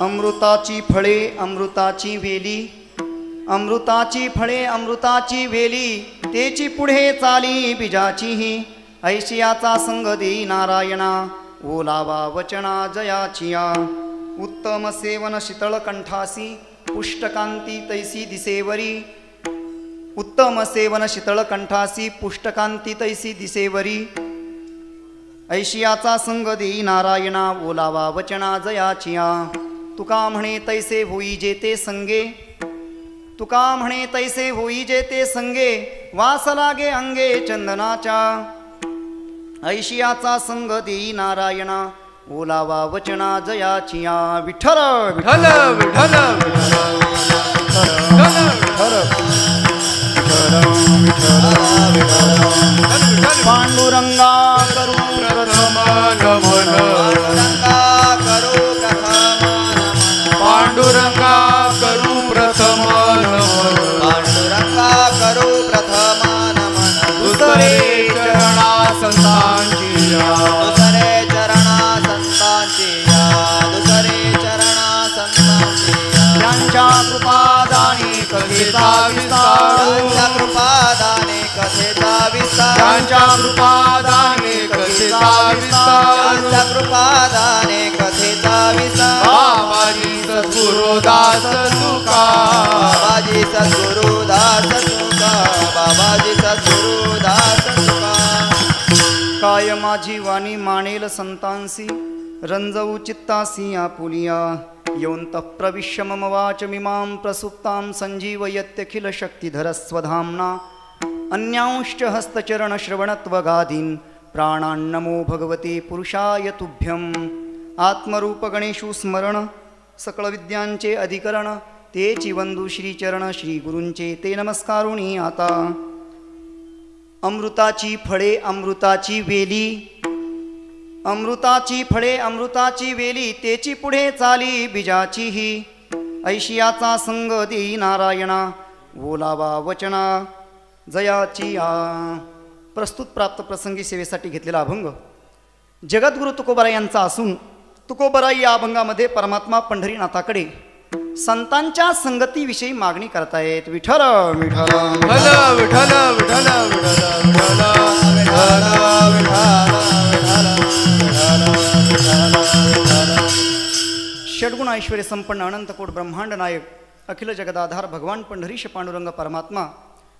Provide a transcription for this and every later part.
अमृताची फळे अमृताची वेली, अमृताची फळे अमृताची वेली, तेची पुढे चाली बीजाचीही. ऐशियाचा संग देई नारायणा, ओलावा वचना जयाचिया. उत्तम सेवन शीतळ कंठासी, पुष्टकांती तैसी दिसेवरी. उत्तम सेवन शीतळ कंठासी, पुष्टकांती तैसी दिसेवरी. ऐशियाचा संग देई नारायणा, ओलावा वचना जयाचिया. तुका म्हणे तैसे होई जेते संगे, तुका म्हणे तैसे होई जेते संगे, वास लागे अंगे चंदनाच्या. ऐशियाचा संग देई नारायणा, ओलावा वचना जयाचिया. विठ्ठल विठ्ठल विठ्ठल पांडुरंगा करू प्रथम नमन, पांडुरंगा करू प्रथम नमन, पांडुरंगा करू प्रथम नमन. दुसरे चरणा संतांची या, दुसरे चरणा संतांची या, दुसरे चरणा संतांची या. त्यांच्या कृपादानी कथेचा विस्तार, त्यांच्या कृपादाने कथेचा विस्तार, त्यांच्या कृपादाने कथेचा विस्तार. त्यांच्या कृपादाने कथेचा विस्तार. बाबाजी सद्गुरुदास तुका, बाबाजी सद्गुरुदास तुका, बाबाजी सद्गुरुदास तुका. काय माझी वाणी मानेल संतांसी, रंजवू चित्तासी आपुलिया. योऽन्तः प्रविश्य मम वाचमिमां प्रसुप्तां संजीवयत्यखिल शक्तिधरस्वधाम्ना. अन्यांश्च हस्तचरणश्रवणत्वगादीन् प्राणान्नमो भगवते पुरुषाय तुभ्यम्. आत्मरूप गणेशु स्मरण, सकळ विद्यांचे अधिकरण, तेची वंदू श्रीचरण श्री गुरूंचे ते नमस्कारुणी आता. अमृताची फळे अमृताची वेली, अमृताची फळे अमृताची वेली, तेची पुढे चाली बीजाचीही. ऐशियाचा संग देई नारायणा, ओलावा वचना जयाचिया. प्रस्तुत प्राप्त प्रसंगी सेवेसाठी घेतलेला अभंग जगद्गुरु तुकोबाराय यांचा असून तुकोबाराय या अभंगामध्ये परमात्मा पंढरीनाथाकडे संतांच्या संगतीविषयी मागणी करतायत. विठ्ठल विठ्ठल विठ्ठल विठ्ठल विठ्ठल षड्गुण ऐश्वर्य संपन्न अनंतकोट ब्रह्मांड नायक अखिल जगदाधार भगवान पंढरीश पांडुरंग परमात्मा,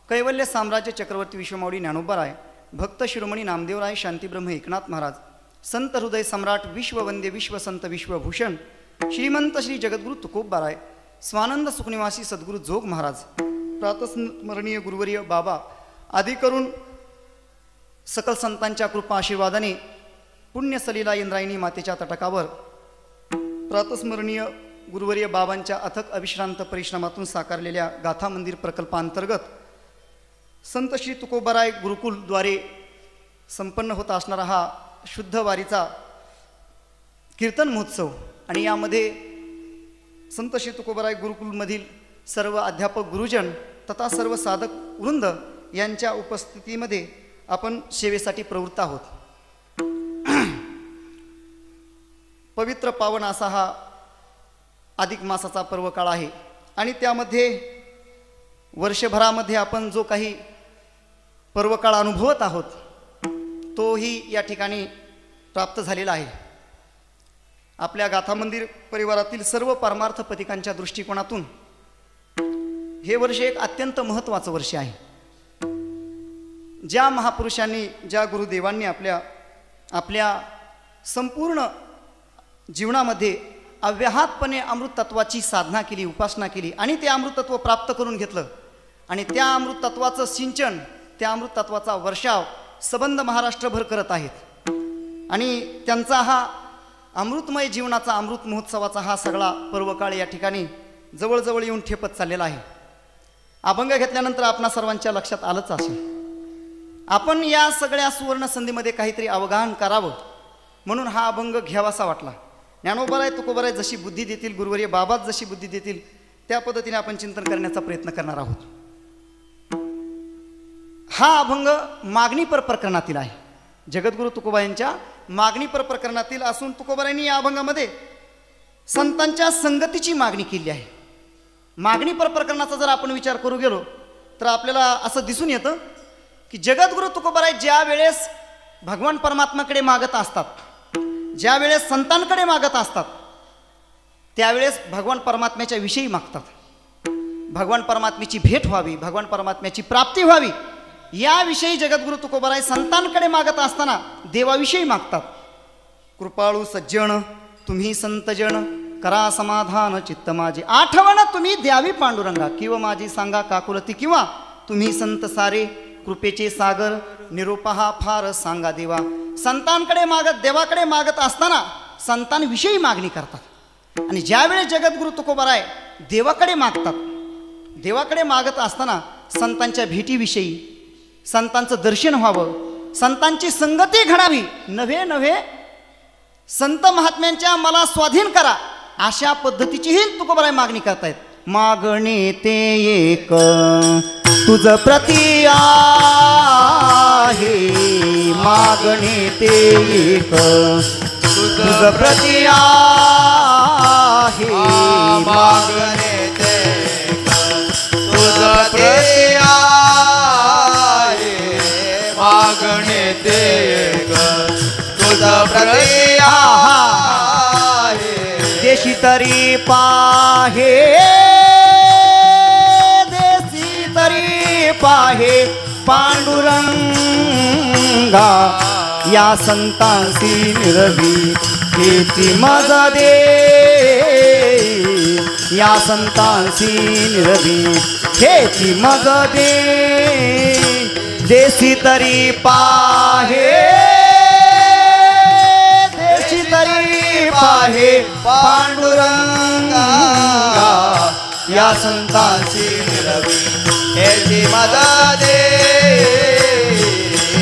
कैवल्य साम्राज्य चक्रवर्ती विश्वमौली ज्ञानोबाराय, भक्त शिरोमणी नामदेवराय, शांतीब्रह्म एकनाथ महाराज, संत हृदय सम्राट विश्ववंद्य विश्वसंत विश्वभूषण श्रीमंत श्री जगद्गुरु तुकोबाराय, स्वानंद सुखनिवासी सद्गुरु जोग महाराज, प्रातस्मरणीय गुरुवर्य बाबा आदी करून सकल संतांच्या कृपा आशीर्वादाने पुण्य सलीला इंद्रायणी मातेच्या तटकावर प्रातस्मरणीय गुरुवर्य बाबांच्या अथक अविश्रांत परिश्रमातून साकारलेल्या गाथा मंदिर प्रकल्पांतर्गत संत श्री तुकोबाराय गुरुकुलद्वारे संपन्न होत असणारा हा शुद्ध वारीचा कीर्तन महोत्सव आणि यामध्ये संत श्री तुकोबाराय गुरुकुलमधील सर्व अध्यापक गुरुजन तथा सर्व साधक वृंद यांच्या उपस्थितीमध्ये आपण सेवेसाठी प्रवृत्त आहोत. पवित्र पावन असा हा अधिक मासाचा पर्वकाळ आहे आणि त्यामध्ये वर्षभरामध्ये आपण जो काही पर्वकाळ अनुभवत आहोत तोही या ठिकाणी प्राप्त झालेला आहे. आपल्या गाथा मंदिर परिवारातील सर्व परमार्थ पथिकांच्या दृष्टिकोनातून हे वर्ष एक अत्यंत महत्त्वाचं वर्ष आहे. ज्या महापुरुषांनी ज्या गुरुदेवांनी आपल्या संपूर्ण जीवनामध्ये अव्याहतपणे अमृतत्वाची साधना केली, उपासना केली आणि ते अमृतत्व प्राप्त करून घेतलं आणि त्या अमृतत्वाचं सिंचन, त्या अमृतत्वाचा वर्षाव सबंध महाराष्ट्रभर करत आहेत आणि त्यांचा हा अमृतमय जीवनाचा अमृत महोत्सवाचा हा सगळा पर्वकाळ या ठिकाणी जवळजवळ येऊन ठेपत चाललेला आहे. अभंग घेतल्यानंतर आपणा सर्वांच्या लक्षात आलंच असेल, आपण या सगळ्या सुवर्ण संधीमध्ये काहीतरी अवगाहन करावं म्हणून हा अभंग घ्यावासा वाटला. ज्ञानोबाराय तुकोबाराय जशी बुद्धी देतील, गुरुवर्य बाबाच जशी बुद्धी देतील त्या पद्धतीने आपण चिंतन करण्याचा प्रयत्न करणार आहोत. हा अभंग मागणीपर प्रकरणातील आहे. जगद्गुरु तुकोबा यांच्या मागणीपर प्रकरणातील असून तुकोबारायांनी या अभंगामध्ये संतांच्या संगतीची मागणी केली आहे. मागणी प्रकरणाचा जर आपण विचार करू गेलो तर आपल्याला असं दिसून येतं की जगद्गुरु तुकोबाराय ज्या वेळेस भगवान परमात्म्याकडे मागत असतात, ज्या वेळेस संतांकडे मागत असतात, त्यावेळेस भगवान परमात्म्याच्या विषयी मागतात. भगवान परमात्म्याची भेट व्हावी, भगवान परमात्म्याची प्राप्ती व्हावी याविषयी जगद्गुरु तुकोबाराय संतांकडे मागत असताना देवाविषयी मागतात. कृपाळू सज्जन तुम्ही संतजन करा समाधान चित्त माझे, आठवण तुम्ही द्यावी पांडुरंगा, किंवा माझी सांगा काकुलती, किंवा तुम्ही संत सारे कृपेचे सागर निरूप हा फार सांगा देवा. संतांकडे मागत, देवाकडे मागत असताना संतांविषयी मागणी करतात. आणि ज्यावेळेस जगद्गुरु तुकोबाराय देवाकडे मागतात, देवाकडे मागत असताना संतांच्या भेटीविषयी, संतांचं दर्शन व्हावं, संतांची संगती घडावी, नव्हे नव्हे संत महात्म्यांच्या मला स्वाधीन करा, अशा पद्धतीचीही तुकोबाराय मागणी करतायत. मागणे ते एक तुझ प्रती आहे, मागणे ते एक तुझ प्रती आहे, मागणे ते तुझ प्रती आहे, मागणे ते तुझ प्रती आहे. देशी तरी पाहे, देशी तरी पाहे पांडुरंगा, या संतांसी निरवी हेची मज दे, या संतांसी निरवी हेची मज दे. देशी तरी पाहे, देशी तरी पाहे पांडुरंगा, या संतांची निरवी हेची मज दे,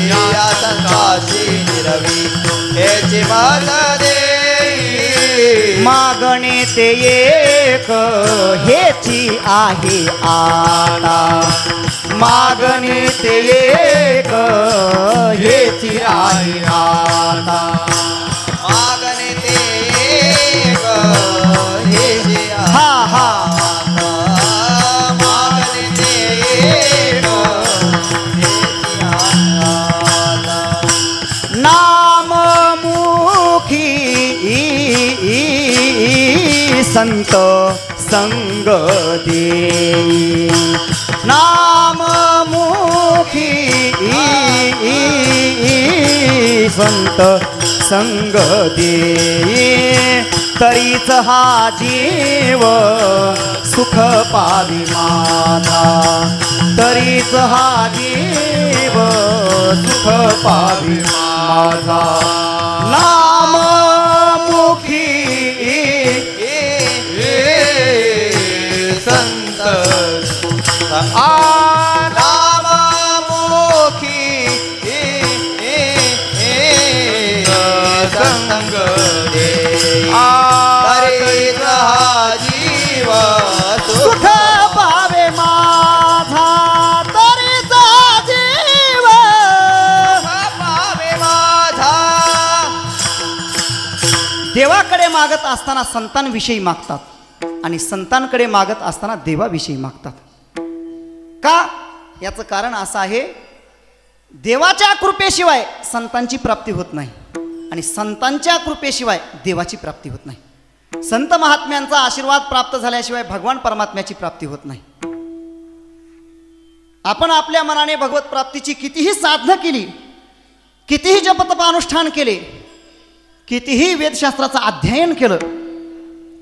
या संतांची निरवी हेची मज दे. मागणे ते एक हेची आहे आता, मागणे ते एक हेची आहे आता. मागणे ते एक हेची आहे हा हा आता, मागणे ते एक हेची आहे आता. नाममुखी संत संग देई, नाममुखी संत संग देई, तरीच हा जीव सुख पावी माझा, तरीच हा जीव सुख पावी माझा. नाममुखी संत नाममुखी संग देई, तरीच हा जीव सुख पावे माझा, तरीच जीव पावे माझा. देवाकडे मागत असताना संतांविषयी मागतात आणि संतांकडे मागत असताना देवाविषयी मागतात. का? याचं कारण असं आहे, देवाच्या कृपेशिवाय संतांची प्राप्ती होत नाही आणि संतांच्या कृपेशिवाय देवाची प्राप्ती होत नाही. संत महात्म्यांचा आशीर्वाद प्राप्त झाल्याशिवाय भगवान परमात्म्याची प्राप्ती होत नाही. आपण आपल्या मनाने भगवत प्राप्तीची कितीही साधना केली, कितीही जपतपानुष्ठान केले, कितीही वेदशास्त्राचं अध्ययन केलं,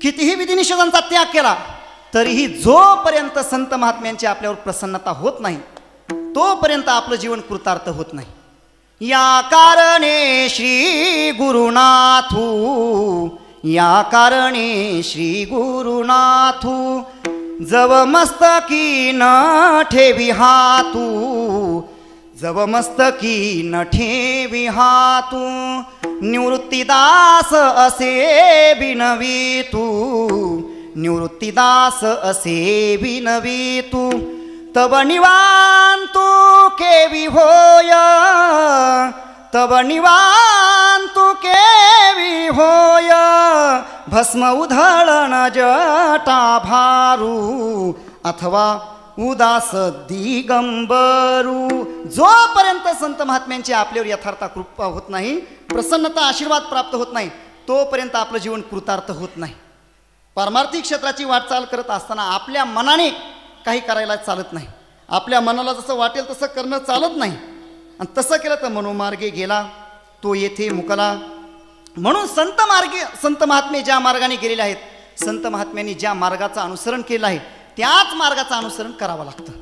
कितीही विधिनिषेधांचा त्याग केला, तरीही जोपर्यंत संत महात्म्यांची आपल्यावर प्रसन्नता होत नाही तोपर्यंत आपलं जीवन कृतार्थ होत नाही. या कारणे श्री गुरुनाथू, या कारणे श्री गुरुनाथू, जव मस्तकी न ठेवी हातू, जव मस्तकी न ठेवी हातू, निवृत्तीदास असे बिनवी तू, निवृत्तीदास असे बिनवी तू, तब निवांतु केवी होय, तब निवांतु केवी होय, भस्म उधळण जटा भारू अथवा उदास दिगंबरू. जोपर्यंत संत महात्म्यांची आपल्यावर यथार्थ कृपा होत नाही, प्रसन्नता आशीर्वाद प्राप्त होत नाही, तोपर्यंत आपलं जीवन कृतार्थ होत नाही. पारमार्थिक क्षेत्राची वाटचाल करत असताना आपल्या मनाने काही करायला चालत नाही. आपल्या मनाला जसं वाटेल तसं करणं चालत नाही. आणि तसं केलं तर मनोमार्गे गेला तो येथे मुकला. म्हणून संत महात्मे ज्या मार्गाने गेलेले आहेत, संत महात्म्यांनी ज्या मार्गाचं अनुसरण केलं आहे त्याच मार्गाचं अनुसरण करावं लागतं.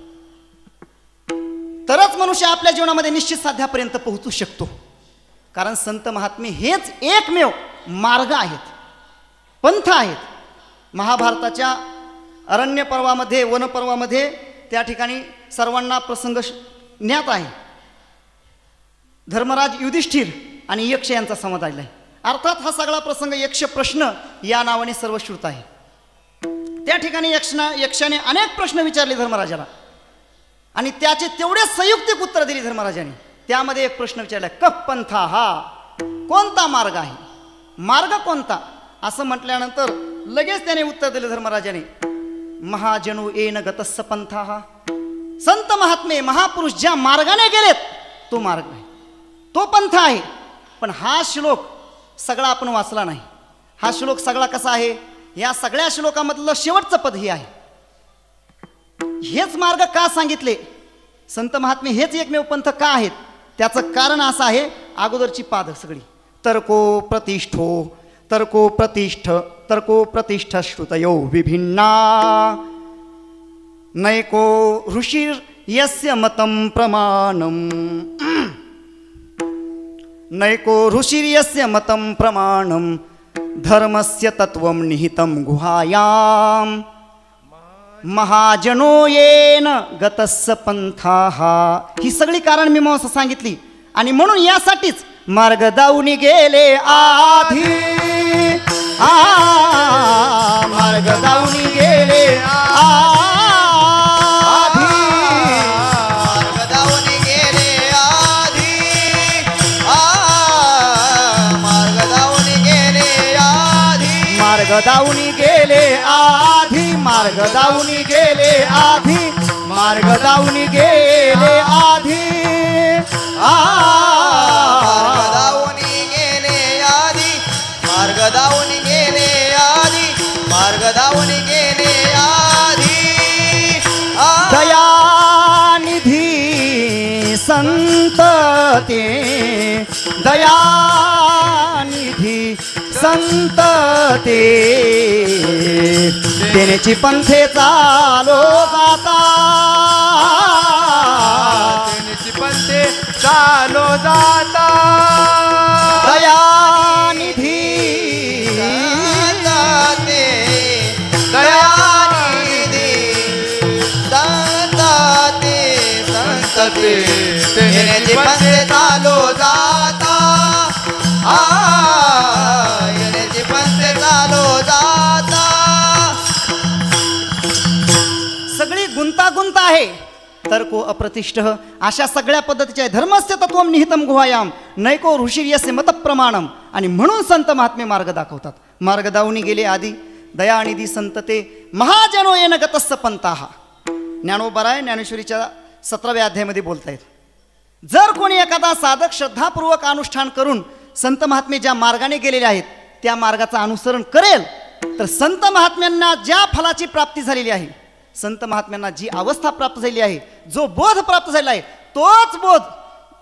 तरच मनुष्य आपल्या जीवनामध्ये निश्चित साध्यापर्यंत पोहोचू शकतो. कारण संत महात्मे हेच एकमेव मार्ग आहेत, पंथ आहेत. महाभारताच्या अरण्य पर्वामध्ये, वनपर्वामध्ये त्या ठिकाणी सर्वांना प्रसंग ज्ञात आहे. धर्मराज युधिष्ठिर आणि यक्ष यांचा संवाद आलेला आहे. अर्थात हा सगळा प्रसंग यक्ष प्रश्न या नावाने सर्वश्रुत आहे. त्या ठिकाणी यक्षाने अनेक प्रश्न विचारले धर्मराजाला आणि त्याचे तेवढे संयुक्तिक उत्तर दिली धर्मराजाने. त्यामध्ये एक प्रश्न विचारला, कपंथा हा कोणता मार्ग आहे, मार्ग कोणता, असं म्हटल्यानंतर लगेच त्याने उत्तर दिले धर्मराजाने, महाजनो येन गतस्स पंथा हा. संत महात्मे महापुरुष ज्या मार्गाने गेलेत तो मार्ग आहे, तो पंथ आहे. पण हा श्लोक सगळा आपण वाचला नाही. हा श्लोक सगळा कसा आहे, या सगळ्या श्लोकामधलं शेवटचं पद हे आहे. हेच मार्ग का सांगितले, संत महात्मे हेच एकमेव पंथ का आहेत, त्याचं कारण असं आहे, अगोदरची पाद सगळी तर्को प्रतिष्ठ श्रुतयो विभिन्ना नैको ऋषिर यस्य मतं प्रमाणम धर्मस्य तत्वं निहितं गुहायां महाजनो येन गतस्स पंथाः. ही सगळी कारण मीमांसा सांगितली. आणि म्हणून यासाठीच मार्ग दाऊनी गेले आधी, मार्ग दाऊनी गेले आधी, मार्ग दाऊनी गेले आधी, मार्ग दाऊनी गेले आधी, मार्ग दाऊनी गेले आधी, मार्ग दाऊनी गेले आधी, मार्ग दाऊनी गेले आधी, मार्ग दाऊनी गेले आधी, मार्ग दाऊनी गेले आधी, दयानिधी संत ते, दयानिधी संत ते, देण्याची पंथे चालो जाता, तेनेची पंथे चालो जाता, दयानिधी संतते, दयानिधी संतते, संतते, येण्याची पंथे चालो जाता, येण्याची पंथे चालो जाता. सगळी गुंतागुंत आहे. तर्को अप्रतिष्ठ अशा सगळ्या पद्धतीचे आहे. धर्मस्य तत्वम निहितम गुहायाम नैको ऋषिर्यस्य मतप्रमाणम. आणि म्हणून संत महात्मे मार्ग दाखवतात. मार्ग दाऊनी गेले आधी, दयानिधी संतते, महाजनो येन गतस्स पंथाः. ज्ञानोबराय ज्ञानेश्वरीच्या 17व्या अध्यायामध्ये बोलतायत, जर कोणी एखादा साधक श्रद्धापूर्वक अनुष्ठान करून संत महात्मे ज्या मार्गाने गेलेले आहेत त्या मार्गाचं अनुसरण करेल तर संत महात्म्यांना ज्या फलाची प्राप्ती झालेली आहे, संत महात्म्यांना जी अवस्था प्राप्त झालेली आहे, जो बोध प्राप्त झालेला आहे, तोच बोध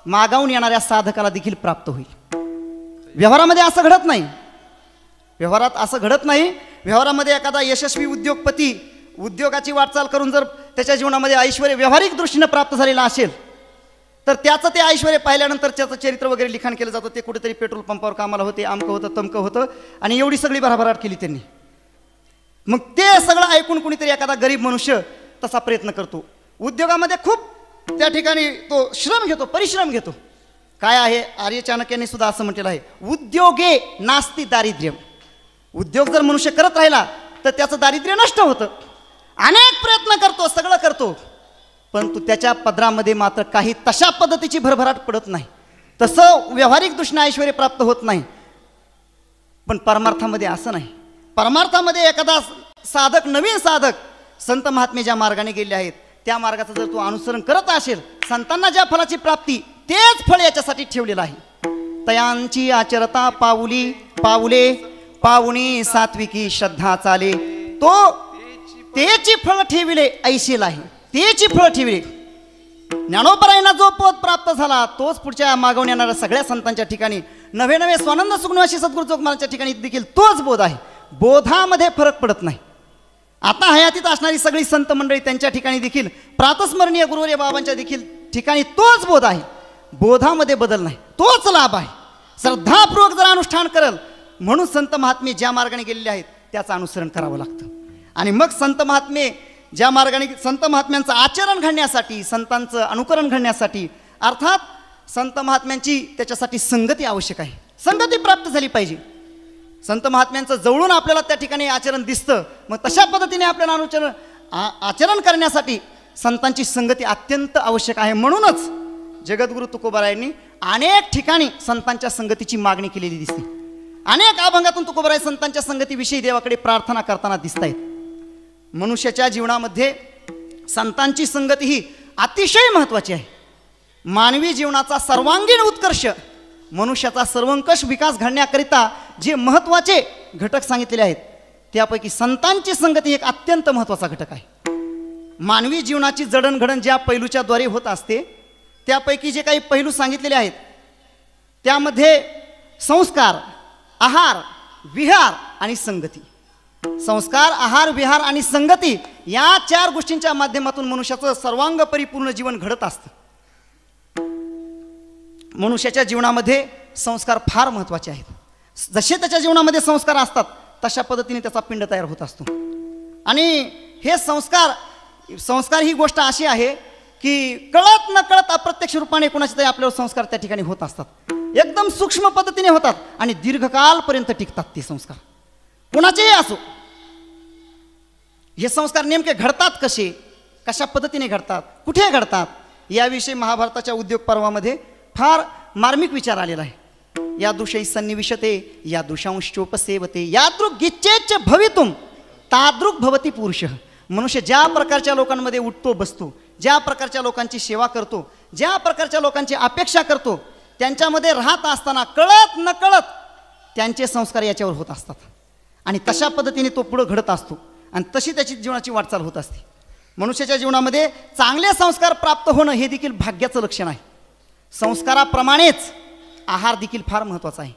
मागावून येणाऱ्या साधकाला देखील प्राप्त होईल. व्यवहारामध्ये असं घडत नाही. व्यवहारात असं घडत नाही. व्यवहारामध्ये एखादा यशस्वी उद्योगपती उद्योगाची वाटचाल करून जर त्याच्या जीवनामध्ये ऐश्वर्य व्यावहारिक दृष्टीने प्राप्त झालेला असेल तर त्याचं ते ऐश्वर्य पाहिल्यानंतर त्याचं चरित्र वगैरे लिखाण केलं जातं. ते कुठेतरी पेट्रोल पंपावर कामाला होते, आमकं होतं तमकं होतं आणि एवढी सगळी भराभराट केली त्यांनी. मग ते सगळं ऐकून कुणीतरी एखादा गरीब मनुष्य तसा प्रयत्न करतो. उद्योगामध्ये खूप त्या ठिकाणी तो श्रम घेतो, परिश्रम घेतो. काय आहे, आर्य चाणक्याने सुद्धा असं म्हटलेलं आहे, उद्योगे नास्ति दारिद्र्यम. उद्योग जर मनुष्य करत राहिला तर त्याचं दारिद्र्य नष्ट होतं. अनेक प्रयत्न करतो, सगळं करतो, परंतु त्याच्या पदरामध्ये मात्र काही तशा पद्धतीची भरभराट पडत नाही. तसं व्यावहारिक दृष्टीने ऐश्वर्य प्राप्त होत नाही. पण परमार्थामध्ये असं नाही. परमार्थामध्ये एखादा साधक, नवीन साधक संत महात्मे ज्या मार्गाने गेले आहेत त्या मार्गाचं जर तू अनुसरण करत असेल, संतांना ज्या फलाची प्राप्ती तेच फळ याच्यासाठी ठेवलेलं आहे. तयांची आचरता पाऊली पाऊले पाहुणी सात्विकी श्रद्धा चाले, तो तेची फळ ठेविले ऐशील आहे, तेची फळ ठेविले. ज्ञानोबरायांना जो पद प्राप्त झाला तोच पुढच्या मागवून येणाऱ्या सगळ्या संतांच्या ठिकाणी, नवे नवे स्वानंद सुग्नवाशी सद्गुरू जोगमारांच्या ठिकाणी देखील तोच बोध आहे. बोधामध्ये फरक पडत नाही. आता हयातीत असणारी सगळी संत मंडळी त्यांच्या ठिकाणी देखील प्रातस्मरणीय गुरुवर्य बाबांच्या देखील ठिकाणी तोच बोध आहे. बोधामध्ये बदल नाही, तोच लाभ आहे. श्रद्धापूर्वक जर अनुष्ठान करल म्हणून संत महात्मे ज्या मार्गाने गेलेले आहेत त्याचं अनुसरण करावं लागतं. आणि मग संत महात्मे ज्या मार्गाने, संत महात्म्यांचं आचरण घडण्यासाठी, संतांचं अनुकरण घडण्यासाठी, अर्थात संत महात्म्यांची त्याच्यासाठी संगती आवश्यक आहे. संगती प्राप्त झाली पाहिजे. संत महात्म्यांचं जवळून आपल्याला त्या ठिकाणी आचरण दिसतं, मग तशा पद्धतीने आपल्याला आचरण करण्यासाठी संतांची संगती अत्यंत आवश्यक आहे. म्हणूनच जगद्गुरु तुकोबारायांनी अनेक ठिकाणी संतांच्या संगतीची मागणी केलेली दिसते. अनेक अभंगातून तुकोबाराय संतांच्या संगतीविषयी देवाकडे प्रार्थना करताना दिसत आहेत. मनुष्याच्या जीवनामध्ये संतांची संगती ही अतिशय महत्त्वाची आहे. मानवी जीवनाचा सर्वांगीण उत्कर्ष, मनुष्याचा सर्वंकष विकास घडण्याकरिता जे महत्त्वाचे घटक सांगितलेले आहेत त्यापैकी संतांची संगती एक अत्यंत महत्त्वाचा घटक आहे. मानवी जीवनाची जडणघडण ज्या पैलूच्या द्वारे होत असते त्यापैकी जे काही पैलू सांगितलेले आहेत त्यामध्ये संस्कार, आहार, विहार आणि संगती. संस्कार, आहार, विहार आणि संगती या 4 गोष्टींच्या माध्यमातून मनुष्याचं सर्वांग परिपूर्ण जीवन घडत असतं. मनुष्याच्या जीवनामध्ये संस्कार फार महत्त्वाचे आहेत. जसे त्याच्या जीवनामध्ये संस्कार असतात तशा पद्धतीने त्याचा पिंड तयार होत असतो. आणि हे संस्कार ही गोष्ट अशी आहे की कळत न कळत अप्रत्यक्ष रूपाने कोणाचे तरी आपल्यावर संस्कार त्या ठिकाणी होत असतात. एकदम सूक्ष्म पद्धतीने होतात आणि दीर्घकालपर्यंत टिकतात ते संस्कार, कोणाचेही असो. हे संस्कार नेमके घडतात कसे, कशा पद्धतीने घडतात, कुठे घडतात, याविषयी महाभारताच्या उद्योग पर्वामध्ये फार मार्मिक विचार आलेला आहे. यादृशै सन्निविशते यादृशांश्चोपसेवते यादृक् गिच्चेच्च भवितुम तादृक् भवति पुरुषः. मनुष्य ज्या प्रकारच्या लोकांमध्ये उठतो बसतो, ज्या प्रकारच्या लोकांची सेवा करतो, ज्या प्रकारच्या लोकांची अपेक्षा करतो, त्यांच्यामध्ये राहत असताना कळत न कळत त्यांचे संस्कार याच्यावर होत असतात. आणि तशा पद्धतीने तो पुढं घडत असतो आणि तशी त्याची जीवनाची वाटचाल होत असते. मनुष्याच्या जीवनामध्ये चांगले संस्कार प्राप्त होणं हे देखील भाग्याचं लक्षण आहे. संस्काराप्रमाणेच आहार देखील फार महत्त्वाचा आहे.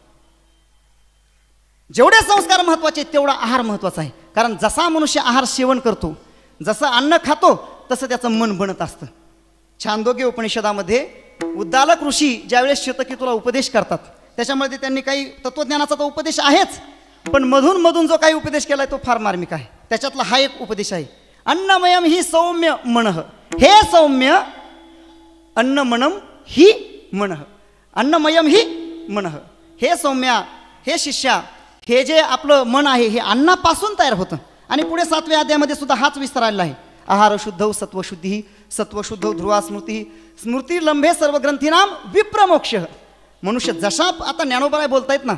जेवढे संस्कार महत्त्वाचे तेवढा आहार महत्त्वाचा आहे. कारण जसा मनुष्य आहार सेवन करतो, जसं अन्न खातो तसं त्याचं मन बनत असतं. छांदोग्य उपनिषदामध्ये उद्दालक ऋषी ज्यावेळेस शतकेतूला उपदेश करतात त्याच्यामध्ये त्यांनी काही तत्त्वज्ञानाचा तो उपदेश आहेच, पण मधून मधून जो काही उपदेश केला आहे तो फार मार्मिक आहे. त्याच्यातला हा एक उपदेश आहे, अन्नमयम ही सौम्य मनः. हे सौम्य अन्नमनम ही मनः, अन्नमयम ही मनः. हे सौम्या, हे शिष्या, हे जे आपलं मन आहे हे अन्नापासून तयार होतं. आणि पुढे 7व्या अध्यायामध्ये सुद्धा हाच विस्तार आलेला आहे. आहार शुद्धौ सत्वशुद्धी सत्वशुद्धौ ध्रुवा स्मृती स्मृती लंबे सर्व ग्रंथीनाम विप्रमोक्ष. मनुष्य जशा आता ज्ञानोबराय बोलतायत ना,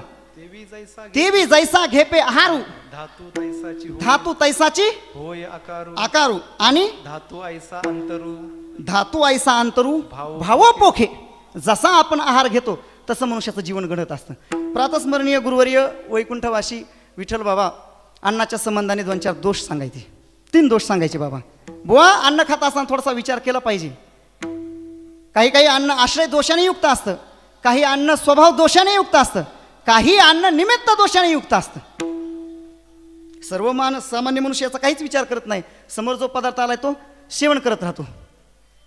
तेवी जैसा घेपे आहारू धातू तैसाची होय आकारू आणि धातू ऐसा अंतरू भावो पोखे. जसा आपण आहार घेतो तसं मनुष्याचं जीवन घडत असतं. प्रातस्मरणीय गुरुवर्य वैकुंठवासी विठ्ठल बाबा अन्नाच्या संबंधाने 2-4 दोष सांगायचे, 3 दोष सांगायचे. बाबा बुवा, अन्न खात असताना थोडासा विचार केला पाहिजे. काही अन्न आश्रय दोषाने युक्त असतं, काही अन्न स्वभाव दोषाने युक्त असतं, काही अन्न निमित्त दोषाने युक्त असतं. सामान्य मनुष्य याचा काहीच विचार करत नाही. समोर जो पदार्थ आलाय तो सेवन करत राहतो,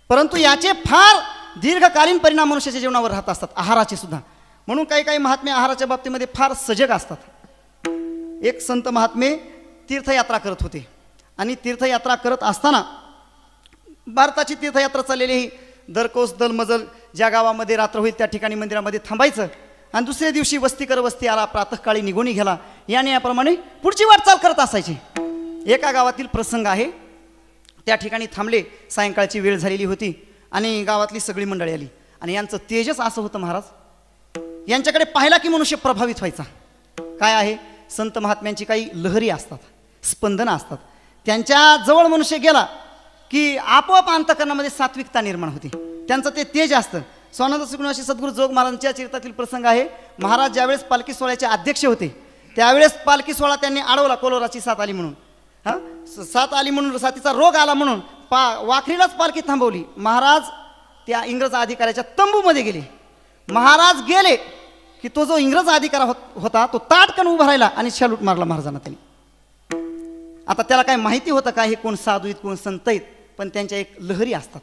परंतु याचे फार दीर्घकालीन परिणाम मनुष्याच्या जीवनावर राहत असतात, आहाराचे सुद्धा. म्हणून काही महात्मे आहाराच्या बाबतीमध्ये फार सजग असतात. एक संत महात्मे तीर्थयात्रा करत होते आणि तीर्थयात्रा करत असताना भारताची तीर्थयात्रा चाललेली ही दरकोस दलमजल ज्या गावामध्ये रात्र होईल त्या ठिकाणी मंदिरामध्ये थांबायचं आणि दुसऱ्या दिवशी वस्ती कर वस्ती आला, प्रातःकाळी निघून गेला, याने याप्रमाणे पुढची वाटचाल करत असायची. एका गावातील प्रसंग आहे, त्या ठिकाणी थांबले. सायंकाळची वेळ झालेली होती आणि गावातली सगळी मंडळी आली आणि यांचं तेजस असं होतं महाराज, यांच्याकडे पाहिला की मनुष्य प्रभावित व्हायचा. काय आहे, संत महात्म्यांची काही लहरी असतात, स्पंदनं असतात. त्यांच्या जवळ मनुष्य गेला की आपोआप अंतःकरणामध्ये सात्विकता निर्माण होते. त्यांचं ते तेज असतं. स्वानंद सुखनिवासी सद्गुरू जोग महाराजांच्या चरित्रातील प्रसंग आहे. महाराज ज्यावेळेस पालखी सोहळ्याचे अध्यक्ष होते त्यावेळेस पालखी सोहळा त्यांनी अडवला. कोलोराची साथ आली म्हणून, साथ आली म्हणून, साथीचा रोग आला म्हणून वाखरीलाच पालखी थांबवली. महाराज त्या इंग्रज अधिकाऱ्याच्या तंबूमध्ये गेले. महाराज गेले की तो जो इंग्रज अधिकारी होता तो ताटकन उभा राहिला आणि शालूट मारला महाराजांना त्यांनी. आता त्याला काय माहिती होतं का हे कोण साधू आहेत कोण संत आहेत, पण त्यांच्या एक लहरी असतात.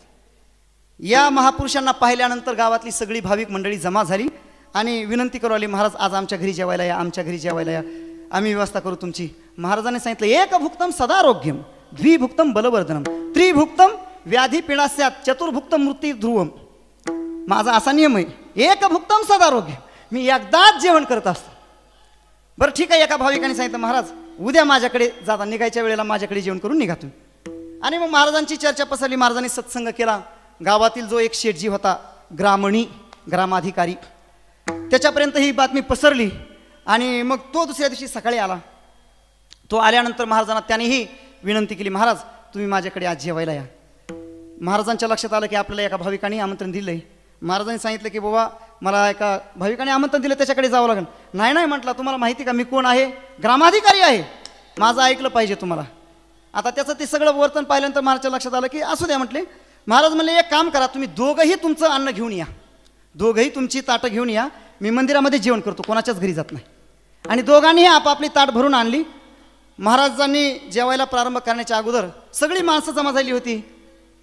या महापुरुषांना पाहिल्यानंतर गावातली सगळी भाविक मंडळी जमा झाली आणि विनंती करू आली, महाराज आज आमच्या घरी जेवायला या, आमच्या घरी जेवायला या, आम्ही व्यवस्था करू तुमची. महाराजांनी सांगितलं, एक भुक्तम सदारोग्यम, द्विभुक्तम बलवर्धनम, त्रिभुक्तम व्याधी पिणास्यात, चतुर्भुक्तम मृत्यू ध्रुवम. माझा असा नियम आहे, एक भुक्तम सदारोग्य, मी एकदाच जेवण करत असतो. बरं ठीक आहे. एका भाविकाने सांगितलं, महाराज उद्या माझ्याकडे जाता, निघायच्या वेळेला माझ्याकडे जेवण करून निघा तुम्ही. आणि मग महाराजांची चर्चा पसरली. महाराजांनी सत्संग केला. गावातील जो एक शेठजी होता, ग्रामणी, ग्रामाधिकारी, त्याच्यापर्यंत ही बातमी पसरली. आणि मग तो दुसऱ्या दिवशी सकाळी आला. तो आल्यानंतर महाराजांना त्यानेही विनंती केली, महाराज तुम्ही माझ्याकडे आज जेवायला या. महाराजांच्या लक्षात आलं की आपल्याला एका भाविकाने आमंत्रण दिलं आहे. महाराजांनी सांगितलं की बाबा मला एका भाविकाने आमंत्रण दिलं, त्याच्याकडे जावं लागेल. नाही नाही म्हटलं, तुम्हाला माहिती का मी कोण आहे? ग्रामाधिकारी आहे, माझं ऐकलं पाहिजे तुम्हाला. आता त्याचं ते सगळं वर्तन पाहिल्यानंतर महाराजच्या लक्षात आलं की असू द्या म्हटले. महाराज म्हणले, एक काम करा, तुम्ही दोघंही तुमचं अन्न घेऊन या, दोघंही तुमची ताटं घेऊन या, मी मंदिरामध्ये जेवण करतो, कोणाच्याच घरी जात नाही. आणि दोघांनीही आपापली ताट भरून आणली. महाराजांनी जेवायला प्रारंभ करण्याच्या अगोदर सगळी माणसं जमा झाली होती.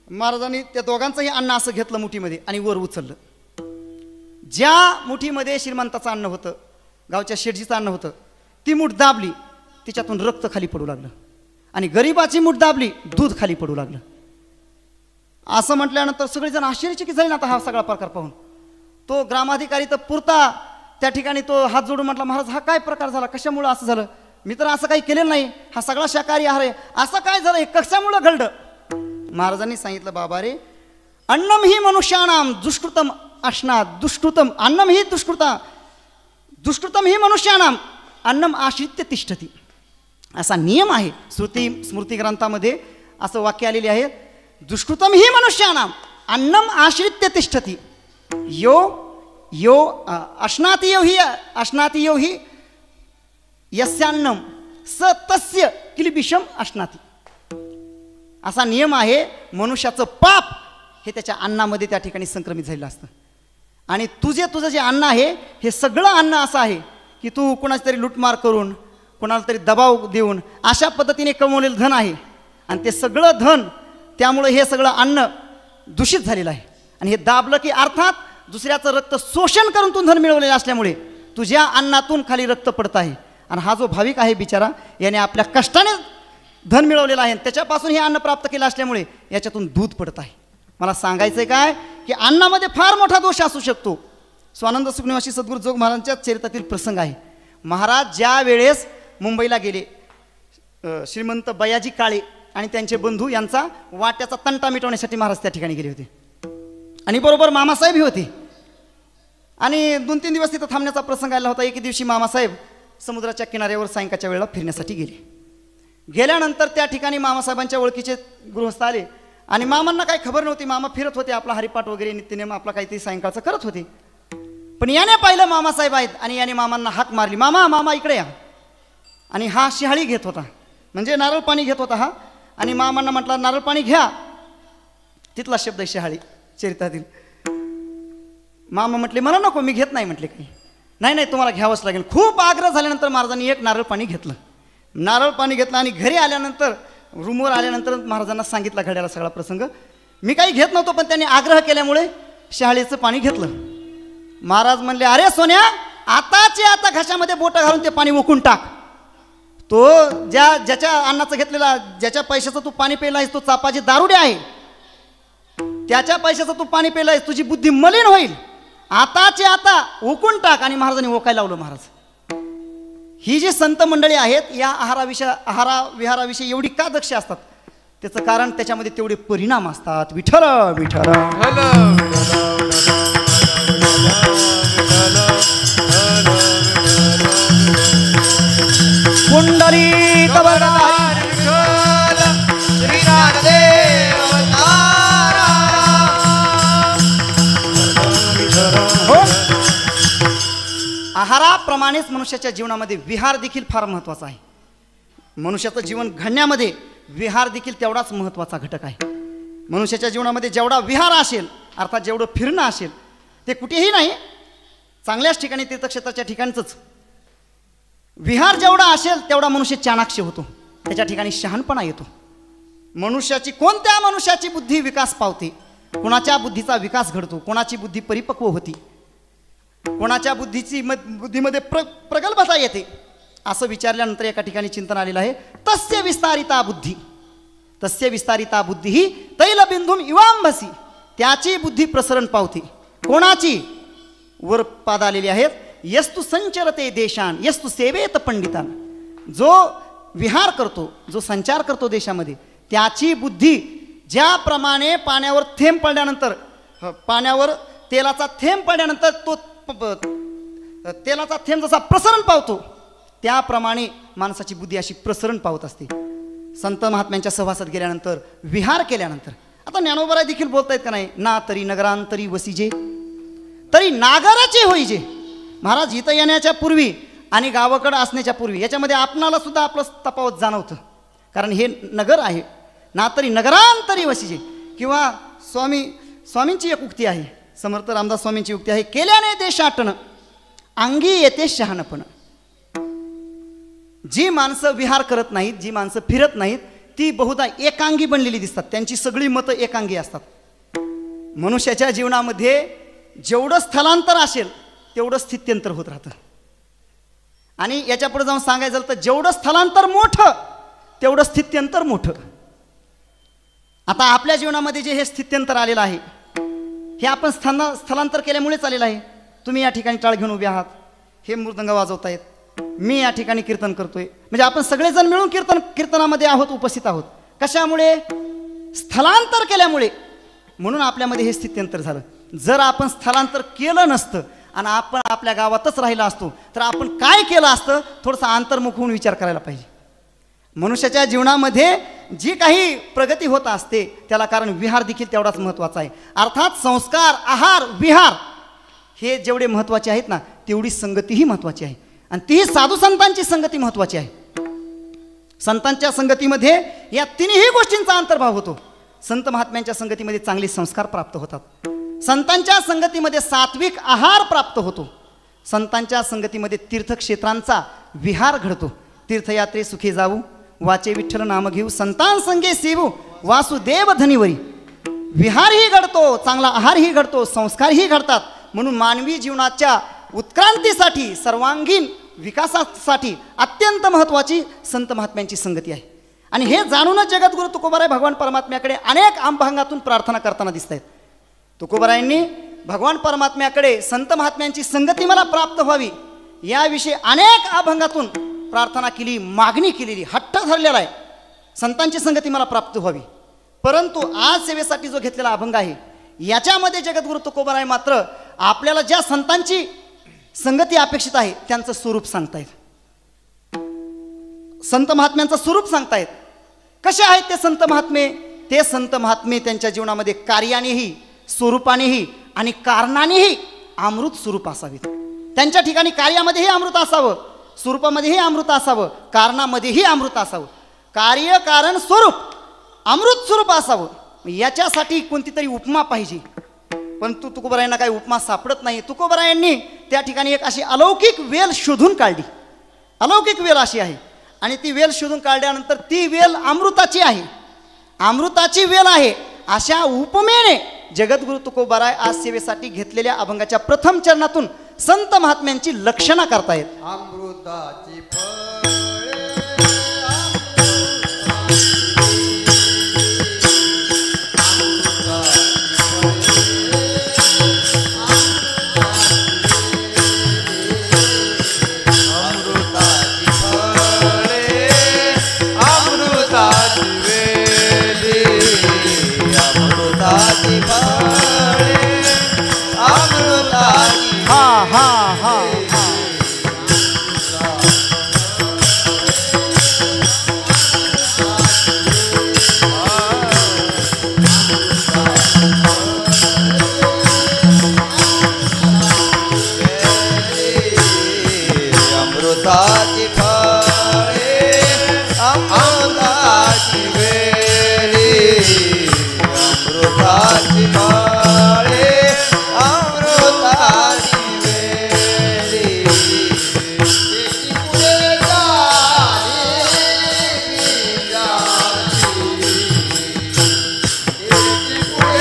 महाराजांनी त्या दोघांचंही अन्न असं घेतलं मुठीमध्ये आणि वर उचललं. ज्या मुठीमध्ये श्रीमंताचं अन्न होतं, गावच्या शेठजीचं अन्न होतं, ती मूठ दाबली, तिच्यातून रक्त खाली पडू लागलं. आणि गरिबाची मूठ दाबली, दूध खाली पडू लागलं. असं म्हटल्यानंतर सगळेजण आश्चर्यचकित झाले ना आता हा सगळा प्रकार पाहून. तो ग्रामाधिकारी तर पुरता त्या ठिकाणी तो हात जोडून म्हटला, महाराज हा काय प्रकार झाला, कशामुळं असं झालं? मी तर असं काही केलेलं नाही, हा सगळा शाकाहारी आहार आहे, असं काय झालं, हे कशामुळं घडलं? महाराजांनी सांगितलं, बाबा रे, अन्नम ही मनुष्याणाम दुष्कृतम अश्नात, दुष्कृतम अन्नम ही दुष्कृतम ही मनुष्याणाम अन्नम आश्रित्य तिष्ठती. असा नियम आहे. स्मृती ग्रंथामध्ये असं वाक्य आलेले आहे, दुष्कृतम ही मनुष्याणाम अन्नम आश्रित्य तिष्ठती. यो अश्नाती यो ही यस्यान्नम स तस्य किलबिषम अश्नाती. असा नियम आहे. मनुष्याचं पाप हे त्याच्या अन्नामध्ये त्या ठिकाणी संक्रमित झालेलं असतं. आणि तुझं जे अन्न आहे हे सगळं अन्न असं आहे की तू कोणाची तरी लुटमार करून, कोणाला तरी दबाव देऊन अशा पद्धतीने कमवलेलं धन आहे. आणि ते सगळं धन, त्यामुळे हे सगळं अन्न दूषित झालेलं आहे. आणि हे दाबलं की अर्थात दुसऱ्याचं रक्त शोषण करून तू धन मिळवलेलं असल्यामुळे तुझ्या अन्नातून खाली रक्त पडत आहे. आणि हा जो भाविक आहे बिचारा, याने आपल्या कष्टाने धन मिळवलेलं आहे, त्याच्यापासून हे अन्न प्राप्त केलं असल्यामुळे याच्यातून दूध पडत आहे. मला सांगायचं काय की अन्नामध्ये फार मोठा दोष असू शकतो. स्वानंद सुखनिवासी सद्गुरू जोग महाराजांच्या चरित्रातील प्रसंग आहे. महाराज ज्या वेळेस मुंबईला गेले, श्रीमंत बयाजी काळे आणि त्यांचे बंधू यांचा वाट्याचा तंटा मिटवण्यासाठी महाराज त्या ठिकाणी गेले होते. आणि बरोबर मामासाहेबही होते. आणि 2-3 दिवस तिथं थांबण्याचा प्रसंग आला होता. एके दिवशी मामासाहेब समुद्राच्या किनाऱ्यावर सायंकाळच्या वेळेला फिरण्यासाठी गेल्यानंतर त्या ठिकाणी मामासाहेबांच्या ओळखीचे गृहस्थ आले. आणि मामांना काही खबर नव्हती. मामा फिरत होते, आपला हरिपाठ वगैरे नित्यनेम आपला काहीतरी सायंकाळचं करत होते. पण याने पाहिलं मामासाहेब आहेत आणि याने मामांना हाक मारली, मामा इकडे या. आणि हा शिहाळी घेत होता, म्हणजे नारळ पाणी घेत होता हा. आणि मामांना म्हटला, नारळ पाणी घ्या. तिथला शब्द आहे शिहाळी चरित्रातील. मामा म्हटले, मला नको, मी घेत नाही म्हटले. काही नाही तुम्हाला घ्यावंच लागेल. खूप आग्रह झाल्यानंतर महाराजांनी एक नारळ पाणी घेतलं. आणि घरी आल्यानंतर, रूमवर आल्यानंतर महाराजांना सांगितला घड्याला सगळा प्रसंग. मी काही घेत नव्हतो, पण त्यांनी आग्रह केल्यामुळे शहाळीचं पाणी घेतलं. महाराज म्हणले, अरे सोन्या, आता घशामध्ये बोटं घालून ते पाणी ओकून टाक. तो ज्याच्या अन्नाचं घेतलेला, ज्याच्या पैशाचं तू पाणी प्यायला आहेस, तो चापाची दारुडे आहे. त्याच्या पैशाचं तू पाणी प्यायला आहेस, तुझी बुद्धी मलिन होईल. आता ओकून टाक. आणि महाराजांनी ओकायला लावलं. महाराज, ही जी संत मंडळी आहेत, या आहारा विहाराविषयी एवढी का दक्ष असतात? त्याचं कारण त्याच्यामध्ये तेवढे परिणाम असतात. विठ्ठल विठ्ठल. आहाराप्रमाणेच मनुष्याच्या जीवनामध्ये विहार देखील फार महत्त्वाचा आहे. मनुष्याचं जीवन घडण्यामध्ये विहार देखील तेवढाच महत्त्वाचा घटक आहे. मनुष्याच्या जीवनामध्ये जेवढा विहार असेल, अर्थात जेवढं फिरणं असेल, ते कुठेही नाही, चांगल्याच ठिकाणी तीर्थक्षेत्राच्या ठिकाणचंच. विहार जेवढा असेल तेवढा मनुष्य चाणाक्ष होतो, त्याच्या ठिकाणी शहाणपणा येतो. कोणत्या मनुष्याची बुद्धी विकास पावते, कोणाच्या बुद्धीचा विकास घडतो, कोणाची बुद्धी परिपक्व होती, कोणाच्या बुद्धीमध्ये प्रगल्भता येते, असं विचारल्यानंतर एका ठिकाणी चिंतन आलेलं आहे. तस्य विस्तारिता बुद्धी ही तैलबिंदुम इवांभसी. त्याची बुद्धी प्रसरण पावते. कोणाची? वर पाद आलेली आहेत. यस्तु संचरते देशान यस्तु सेवेत पंडितान. जो विहार करतो, जो संचार करतो देशामध्ये, त्याची बुद्धी ज्याप्रमाणे पाण्यावर तेलाचा थेंब पडल्यानंतर तो तेलाचा थेंब जसा प्रसरण पावतो, त्याप्रमाणे माणसाची बुद्धी अशी प्रसरण पावत असते. संत महात्म्यांच्या सहवासात गेल्यानंतर, विहार केल्यानंतर. आता ज्ञानोबराय देखील बोलतायत का नाही, ना तरी नगरांतरी वसिजे तरी नागराचे होईजे. महाराज इथं येण्याच्या पूर्वी आणि गावाकडं असण्याच्या पूर्वी याच्यामध्ये आपणाला सुद्धा आपलं तफावत जाणवतं. कारण हे नगर आहे. ना तरी नगरांतरी वसिजे. किंवा स्वामींची एक उक्ती आहे, समर्थ रामदास स्वामींची उक्ती आहे, केल्याने देशाटन अंगी येते शहाणपण. जी माणसं विहार करत नाहीत, जी माणसं फिरत नाहीत, ती बहुधा एकांगी बनलेली दिसतात. त्यांची सगळी मतं एकांगी असतात. मनुष्याच्या जीवनामध्ये जेवढं स्थलांतर असेल तेवढं स्थित्यंतर होत राहतं. आणि याच्या पुढे जाऊन सांगायचं झालं तर जेवढं स्थलांतर मोठं तेवढं स्थित्यंतर मोठं. आता आपल्या जीवनामध्ये जे हे स्थित्यंतर आलेलं आहे, हे आपण स्थलांतर केल्यामुळेच आलेलं आहे. तुम्ही या ठिकाणी टाळ घेऊन उभे आहात, हे मृदंग वाजवतायत, मी या ठिकाणी कीर्तन करतोय, म्हणजे आपण सगळेजण मिळून कीर्तनामध्ये आहोत, उपस्थित आहोत. कशामुळे? स्थलांतर केल्यामुळे. म्हणून आपल्यामध्ये हे स्थित्यंतर झालं. जर आपण स्थलांतर केलं नसतं आणि आपण आपल्या गावातच राहिला असतो तर आपण काय केलं असतं, थोडंसं अंतर्मुख होऊन विचार करायला पाहिजे. मनुष्याच्या जीवनामध्ये जी काही प्रगती होत असते त्याला कारण विहार देखील तेवढाच महत्त्वाचा आहे. अर्थात संस्कार, आहार, विहार हे जेवढे महत्त्वाचे आहेत ना, तेवढी संगतीही महत्त्वाची आहे. आणि तीही साधू संतांची संगती महत्त्वाची आहे. संतांच्या संगतीमध्ये या तिन्ही गोष्टींचा अंतर्भाव होतो. संत महात्म्यांच्या संगतीमध्ये चांगले संस्कार प्राप्त होतात. संतांच्या संगतीमध्ये सात्विक आहार प्राप्त होतो. संतांच्या संगतीमध्ये तीर्थक्षेत्रांचा विहार घडतो. तीर्थयात्रे सुखी जाऊ, वाचे विठ्ठल नाम घेऊ, संतान संगे सेवू, वासुदेव धनीवरी. विहारही घडतो, चांगला आहारही घडतो, संस्कारही घडतात. म्हणून मानवी जीवनाच्या उत्क्रांतीसाठी, सर्वांगीण विकासासाठी अत्यंत महत्त्वाची संत महात्म्यांची संगती आहे. आणि हे जाणूनच जगद्गुरु तुकोबाराय भगवान परमात्म्याकडे अनेक अभंगातून प्रार्थना करताना दिसत आहेत. तुकोबारायांनी भगवान परमात्म्याकडे संत महात्म्यांची संगती मला प्राप्त व्हावी याविषयी अनेक अभंगातून प्रार्थना केली, मागणी केलेली, हट्ट धरलेला आहे, संतांची संगती मला प्राप्त व्हावी. परंतु आज सेवेसाठी जो घेतलेला अभंग आहे याच्यामध्ये जगद्गुरु तुकोबाराय मात्र आपल्याला ज्या संतांची संगती अपेक्षित आहे त्यांचं स्वरूप सांगतायत. संत महात्म्यांचं स्वरूप सांगतायत. कसे आहेत ते संत महात्मे? ते संत महात्मे त्यांच्या जीवनामध्ये कार्यानेही, स्वरूपानेही आणि कारणानेही अमृत स्वरूप असावेत. त्यांच्या ठिकाणी कार्यामध्येही अमृत असावं, स्वरूपामध्येही अमृत असावं, कारणामध्येही अमृत असावं. कार्य, कारण, स्वरूप अमृत स्वरूप असावं. याच्यासाठी कोणती तरी उपमा पाहिजे. परंतु तुकोबारायांना काही उपमा सापडत नाही. तुकोबारायांनी त्या ठिकाणी एक अशी अलौकिक वेल शोधून काढली. अलौकिक वेल अशी आहे आणि ती वेल शोधून काढल्यानंतर ती वेल अमृताची आहे, अमृताची वेल आहे. अशा उपमेने जगद्गुरु तुकोबाराय आज सेवेसाठी घेतलेल्या अभंगाच्या प्रथम चरणातून संत महात्म्यांची लक्षणा करतायत. अमृताची अमृताची वेळी अमृताची माळे अमृताची वेळी त्याची पुढे चाली त्याची पुढे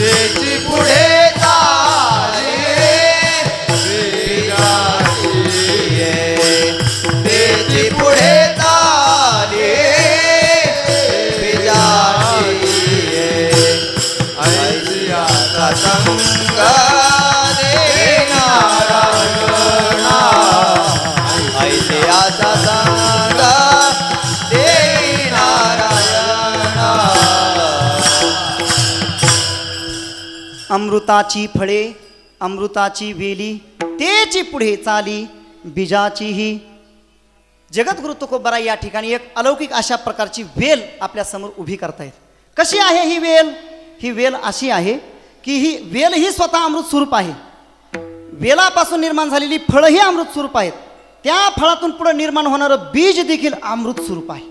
त्याची पुढे त्याची पुढे ताली ऐसियाचा संग दे नारायणा ऐसियाचा संग दे नारायणा अमृताची फळे अमृताची वेली तेची पुढे चाली बीजाचीही. जगद्गुरु तुकोबरा या ठिकाणी एक अलौकिक अशा प्रकारची वेल आपल्या समोर उभी करतायत. कशी आहे ही वेल? ही वेल अशी आहे की ही वेल ही स्वतः अमृत स्वरूप आहे. वेलापासून निर्माण झालेली फळं ही अमृत स्वरूप आहेत. त्या फळातून पुढे निर्माण होणारं बीज देखील अमृत स्वरूप आहे.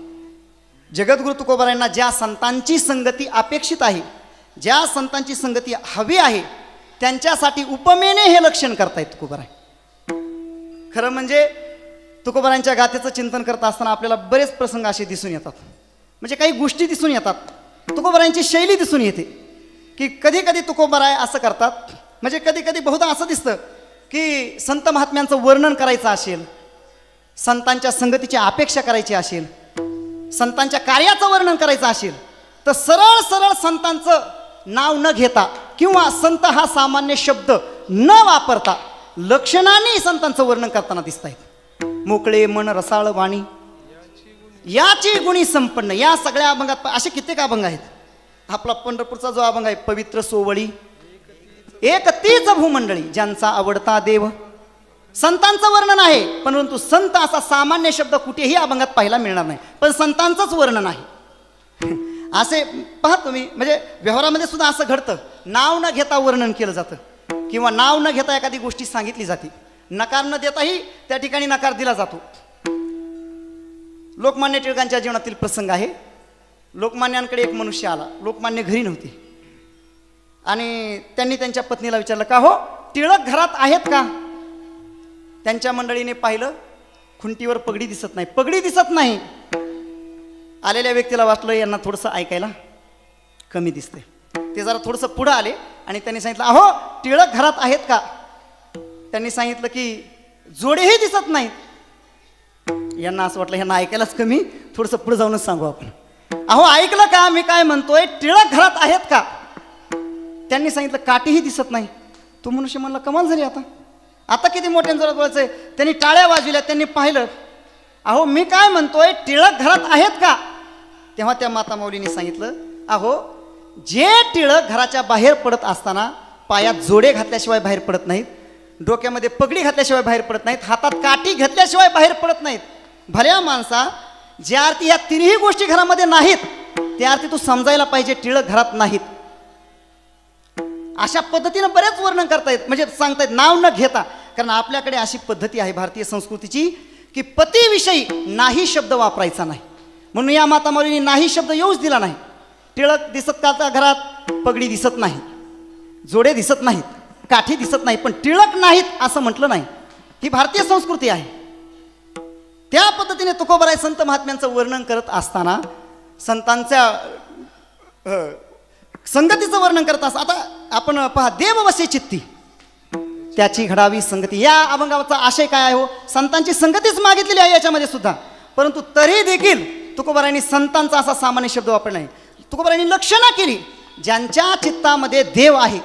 जगद्गुरु तुकोबरायांना ज्या संतांची संगती अपेक्षित आहे, ज्या संतांची संगती हवी आहे, त्यांच्यासाठी उपमेने हे लक्षण करतायत तुकोबराय. खरं म्हणजे तुकोबरायांच्या गाथेचं चिंतन करत असताना आपल्याला बरेच प्रसंग असे दिसून येतात. म्हणजे काही गोष्टी दिसून येतात. तुकोबरायांची शैली दिसून येते की कधी कधी तुकोबराय असं करतात. म्हणजे कधी कधी बहुधा असं दिसतं की संत महात्म्यांचं वर्णन करायचं असेल, संतांच्या संगतीची अपेक्षा करायची असेल, संतांच्या कार्याचं वर्णन करायचं असेल, तर सरळ सरळ संतांचं नाव न घेता किंवा संत हा सामान्य शब्द न वापरता लक्षणाने संतांचं वर्णन करताना दिसत आहेत. मोकळे मन रसाळ वाणी याची गुणी संपन्न. या सगळ्या अभंगात असे कित्येक अभंग आहेत. आपला पंढरपूरचा जो अभंग आहे, पवित्र सोवळी एक तीच भूमंडळी ज्यांचा आवडता देव, संतांचं वर्णन आहे. परंतु संत असा सामान्य शब्द कुठेही अभंगात पाहायला मिळणार नाही, पण संतांचंच वर्णन आहे. असे पहा तुम्ही, म्हणजे व्यवहारामध्ये सुद्धा असं घडतं. नाव न घेता वर्णन केलं जातं किंवा नाव न घेता एखादी गोष्टी सांगितली जाते. नकार न देताही त्या ठिकाणी नकार दिला जातो. लोकमान्य टिळकांच्या जीवनातील प्रसंग आहे. लोकमान्यांकडे एक मनुष्य आला. लोकमान्य घरी नव्हते आणि त्यांनी त्यांच्या पत्नीला विचारलं, का हो टिळक घरात आहेत का? त्यांच्या मंडळीने पाहिलं, खुंटीवर पगडी दिसत नाही. पगडी दिसत नाही. आलेल्या व्यक्तीला वाटलं यांना थोडंसं ऐकायला कमी दिसते. ते जरा थोडंसं पुढं आले आणि त्यांनी सांगितलं, अहो टिळक घरात आहेत का? त्यांनी सांगितलं की जोडेही दिसत नाहीत. यांना असं वाटलं यांना ऐकायलाच कमी, थोडंसं पुढे जाऊनच सांगू आपण. अहो ऐकलं का मी काय म्हणतोय? टिळक घरात आहेत का? त्यांनी सांगितलं काठीही दिसत नाही. तो मनुष्य म्हणला कमाल झाली, आता किती मोठ्या जोरात बोलायचंय. त्यांनी टाळ्या वाजविल्या. त्यांनी पाहिलं, अहो मी काय म्हणतोय टिळक घरात आहेत का? तेव्हा त्या माता माऊलींनी सांगितलं, अहो जे टिळक घराच्या बाहेर पडत असताना पायात जोडे घातल्याशिवाय बाहेर पडत नाहीत, डोक्यामध्ये पगडी घातल्याशिवाय बाहेर पडत नाहीत, हातात काठी घेतल्याशिवाय बाहेर पडत नाहीत, भल्या माणसा ज्या अर्थी या तिन्ही गोष्टी घरामध्ये नाहीत त्या अर्थी तू समजायला पाहिजे टिळक घरात नाहीत. अशा पद्धतीनं बरेच वर्णन करतायत, म्हणजे सांगतायत नाव न घेता. कारण आपल्याकडे अशी पद्धती आहे भारतीय संस्कृतीची की पतीविषयी नाही शब्द वापरायचा नाही. म्हणून या माता माऊलींनी नाही शब्द येऊच दिला नाही. टिळक दिसत का घरात? पगडी दिसत नाही, जोडे दिसत नाहीत, काठी दिसत नाही, पण टिळक नाहीत असं म्हटलं नाही. ही भारतीय संस्कृती आहे. त्या पद्धतीने तुकोबराय संत महात्म्यांचं वर्णन करत असताना संतांच्या संगतीचं वर्णन करत असताना आता आपण पहा, देववसे चित्ती त्याची घडावी संगती. या अभंगाचा आशय काय आहे हो? संतांची संगतीच मागितलेली आहे याच्यामध्ये सुद्धा. परंतु तरी देखील तुकोबरायांनी संतांचा असा सामान्य शब्द वापरला नाही. तुकोबरायांनी लक्षणा केली, ज्यांच्या चित्तामध्ये देव आहे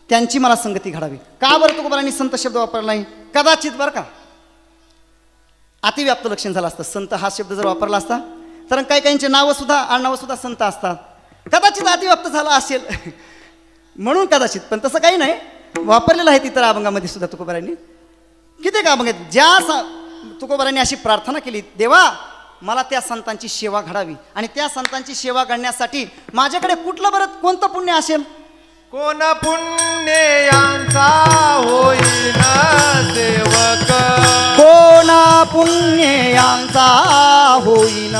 त्यांची मला संगती घडावी. का बरं तुकोबरायांनी संत शब्द वापरला नाही? कदाचित बरं का अतिव्याप्त लक्षण झालं असतं. संत हा शब्द जर वापरला असता तर काही काहींचे नावं सुद्धा आडनावं सुद्धा संत असतात. कदाचित अतिव्याप्त झाला असेल म्हणून कदाचित, पण तसं काही नाही. वापरलेलं आहे इतर अभंगामध्ये सुद्धा तुकोबरायांनी. किती का अभंग आहेत. ज्या तुकोबारांनी अशी प्रार्थना केली, देवा मला त्या संतांची सेवा घडावी, आणि त्या संतांची सेवा घडण्यासाठी माझ्याकडे कुठलं बरं कोणतं पुण्य असेल. कोण पुण्यांचा होईन सेवक, कोणा पुण्यांचा होईन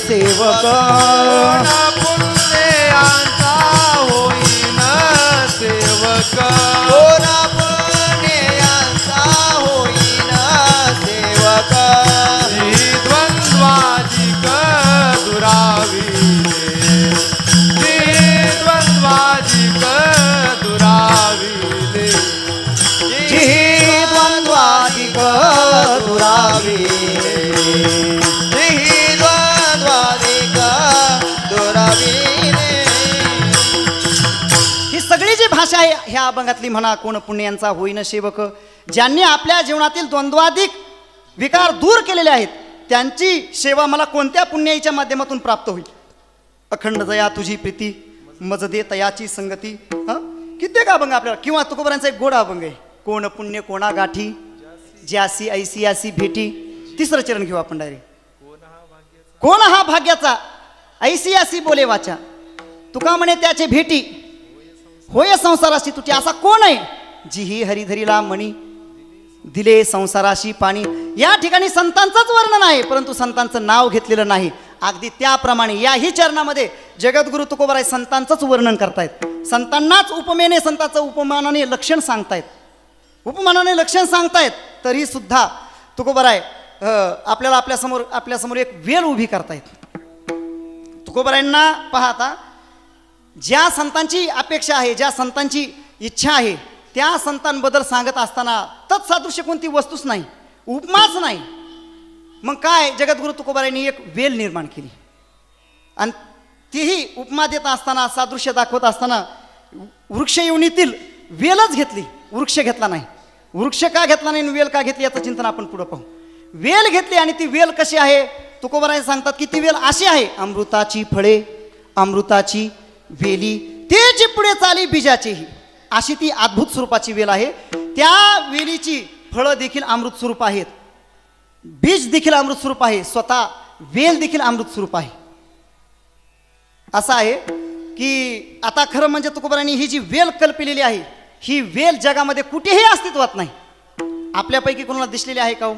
सेवक, कोण पुण्यांचा होईन सेवक, कोण पुण्यांचा होईन सेवक, ही द्वंद्वाधिक दुराविले, ही द्वंद्वाधिक दुराविले, जी द्वंद्वाधिक दुराविले, ही द्वंद्वाधिक दुराविले. ही सगळी जी भाषा आहे ह्या अभंगातली म्हणा, कोण पुण्यांचा होईन सेवक, ज्यांनी आपल्या जीवनातील द्वंद्वाधिक विकार दूर केलेले आहेत त्यांची सेवा मला कोणत्या पुण्याईच्या माध्यमातून प्राप्त होईल. अखंड दया तुझी प्रीती मज दे तयाची संगती. कित्येक अभंग आपल्याला, किंवा तुकोबारांचा एक गोड अभंग आहे, कोण पुण्य कोणा गाठी ज्यासी ऐसी यासी भेटी. तिसरं चरण घेऊ आपण डायरेक्ट. कोण हा भाग्याचा ऐसी यासी बोले वाचा, तुका म्हणे त्याचे भेटी होय संसाराशी तुटी. असा कोण आहे जी हरिधरीला मणी दिले संसाराशी पाणी. या ठिकाणी संतांचंच वर्णन आहे, परंतु संतांचं नाव घेतलेलं नाही. अगदी त्याप्रमाणे याही चरणामध्ये जगद्गुरु तुकोबाराय संतांचंच वर्णन करतायत. संतांनाच उपमेने संतांचं उपमानाने लक्षण सांगतायत, उपमानाने लक्षण सांगतायत. तरी सुद्धा तुकोबाराय आपल्याला आपल्यासमोर एक वेल उभी करतायत. तुकोबारायांना पाहता ज्या संतांची अपेक्षा आहे, ज्या संतांची इच्छा आहे, त्या संतांबद्दल सांगत असताना तत्सादृश्य कोणती वस्तूच नाही, उपमाच नाही. मग काय जगद्गुरु तुकोबारायांनी एक वेल निर्माण केली, आणि तीही उपमा देत असताना, सादृश्य दाखवत असताना वृक्ष योनीतील वेलच घेतली, वृक्ष घेतला नाही. वृक्ष का घेतला नाही, वेल का घेतली याचं चिंतन आपण पुढं पाहू. वेल घेतली, आणि ती वेल कशी आहे तुकोबाराय सांगतात की ती वेल अशी आहे, अमृताची फळे अमृताची वेली तेची पुढे चाली बीजाचीही. अशी ती अद्भुत स्वरूपाची वेल आहे. त्या वेलीची फळं देखील अमृत स्वरूप आहेत, बीज देखील अमृत स्वरूप आहे, स्वतः वेल देखील अमृत स्वरूप आहे. असं आहे की आता खरं म्हणजे तुकोबारांनी ही जी वेल कल्पलेली आहे, ही वेल जगामध्ये कुठेही अस्तित्वात नाही. आपल्यापैकी कोणाला दिसलेली आहे का हो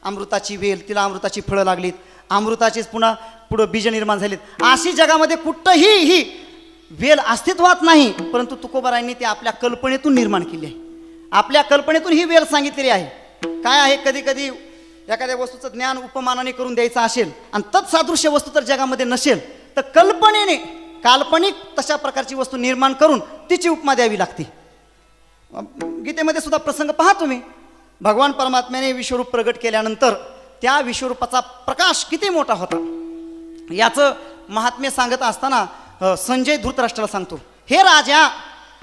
अमृताची वेल, तिला अमृताची फळं लागलीत, अमृताचीच पुढं बीज निर्माण झालीत, अशी जगामध्ये कुठंही ही वेल अस्तित्वात नाही. परंतु तुकोबारायांनी ते आपल्या कल्पनेतून निर्माण केली आहे. आपल्या कल्पनेतून ही वेल सांगितलेली आहे. काय आहे, कधी कधी एखाद्या वस्तूचं ज्ञान उपमानाने करून द्यायचं असेल आणि तत्सादृश्य वस्तू तर जगामध्ये नसेल, तर कल्पनेने काल्पनिक तशा प्रकारची वस्तू निर्माण करून तिची उपमा द्यावी लागते. गीतेमध्ये सुद्धा प्रसंग पहा तुम्ही. भगवान परमात्म्याने विश्वरूप प्रगट केल्यानंतर त्या विश्वरूपाचा प्रकाश किती मोठा होता याचं महात्म्य सांगत असताना संजय धृतराष्ट्राला सांगतो, हे राजा,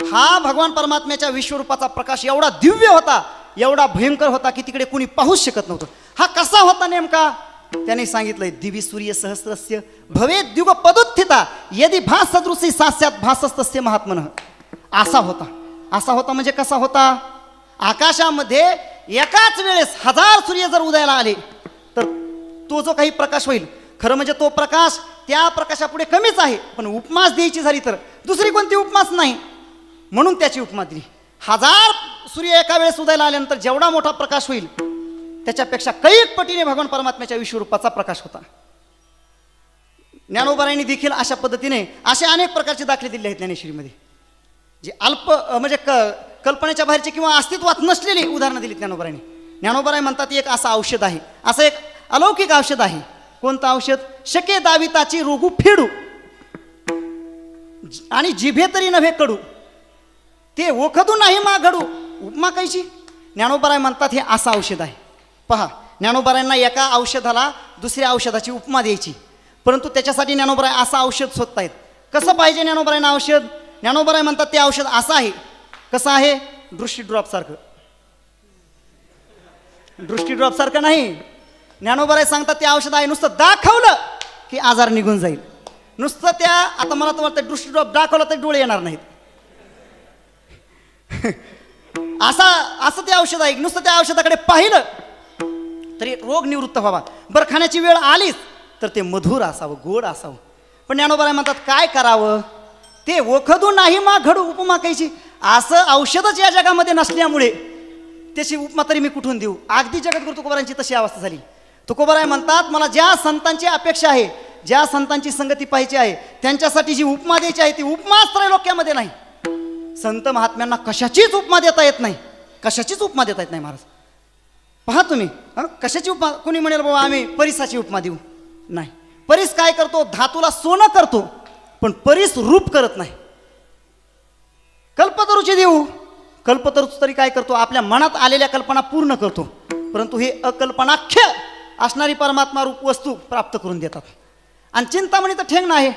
हा भगवान परमात्म्याच्या विश्वरूपाचा प्रकाश एवढा दिव्य होता, एवढा भयंकर होता की तिकडे कोणी पाहूच शकत नव्हतं. हा कसा होता नेमका, त्याने सांगितलंय, दिवी सूर्य सहस्रस्य भवेद द्युग पदोत्थिता यदि भास सदृशी सास्यात भासस्तस्य महात्मनः. असा होता. असा होता म्हणजे कसा होता, आकाशामध्ये एकाच वेळेस 1000 सूर्य जर उदयाला आले तर तो जो काही प्रकाश होईल, खरं म्हणजे तो प्रकाश त्या प्रकाशापुढे कमीच आहे. पण उपमास द्यायची झाली तर दुसरी कोणती उपमास नाही, म्हणून त्याची उपमा दिली. 1000 सूर्य एका वेळेस उदयाला आल्यानंतर जेवढा मोठा प्रकाश होईल त्याच्यापेक्षा कैक पटीने भगवान परमात्म्याच्या विश्वरूपाचा प्रकाश होता. ज्ञानोबारायांनी देखील अशा पद्धतीने असे अनेक प्रकारचे दाखले दिले आहेत ज्ञानेश्वरीमध्ये, जे अल्प म्हणजे कल्पनेच्या बाहेरचे किंवा अस्तित्वात नसलेली उदाहरणं दिली ज्ञानोबारायांनी. ज्ञानोबाराय म्हणतात एक असं औषध आहे, असं एक अलौकिक औषध आहे. कोणतं औषध, शके दाविताची रोगू फेडू आणि जिभे तरी नव्हे कडू, ते ओखदू नाही मा घडू. उपमा कैची, ज्ञानोबाराय म्हणतात हे असं औषध आहे. पहा, ज्ञानोबारायांना एका औषधाला दुसऱ्या औषधाची उपमा द्यायची, परंतु त्याच्यासाठी ज्ञानोबाराय असं औषध शोधतायत. कसं पाहिजे ज्ञानोबारायांना औषध, ज्ञानोबाराय म्हणतात ते औषध असं आहे. कसं आहे, दृष्टी ड्रॉप सारखं. दृष्टी ड्रॉप सारखं नाही, ज्ञानोबाराय सांगतात ते औषध आहे नुसतं दाखवलं की आजार निघून जाईल. नुसतं त्या, आता मला तर वाटतं दृष्टी ड्रॉप दाखवलं तर डोळे येणार नाहीत. असं ते औषध आहे. नुसतं त्या औषधाकडे पाहिलं तरी रोग निवृत्त व्हावा. बरं खाण्याची वेळ आलीच तर ते मधुर असावं, गोड असावं. पण ज्ञानोबा म्हणतात काय करावं ते ओखदू नाही मा घडू उपमा कैची. असं औषधच या जगामध्ये नसल्यामुळे त्याची उपमा तरी मी कुठून देऊ. अगदी जगद्गुरु तुकोबारांची तशी अवस्था झाली. तुकोबाराय म्हणतात मला ज्या संतांची अपेक्षा आहे, ज्या संतांची संगती पाहिजे आहे, त्यांच्यासाठी जी उपमा द्यायची आहे ती उपमाच त्रैलोक्यामध्ये नाही. संत महात्म्यांना कशाचीच उपमा देता येत नाही, कशाचीच उपमा देता येत नाही महाराज. पहा तुम्ही कशाची उपमा. कोणी म्हणेल बाबा आम्ही परिसाची उपमा देऊ, नाही. परिस काय करतो, धातूला सोनं करतो, पण परिस रूप करत नाही. कल्पतरूची देऊ, कल्पतरू तरी काय करतो, आपल्या मनात आलेल्या कल्पना पूर्ण करतो, परंतु हे अकल्पनाख्य असणारी परमात्मा रूप वस्तू प्राप्त करून देतात. आणि चिंतामणी तर ठेंग नाही.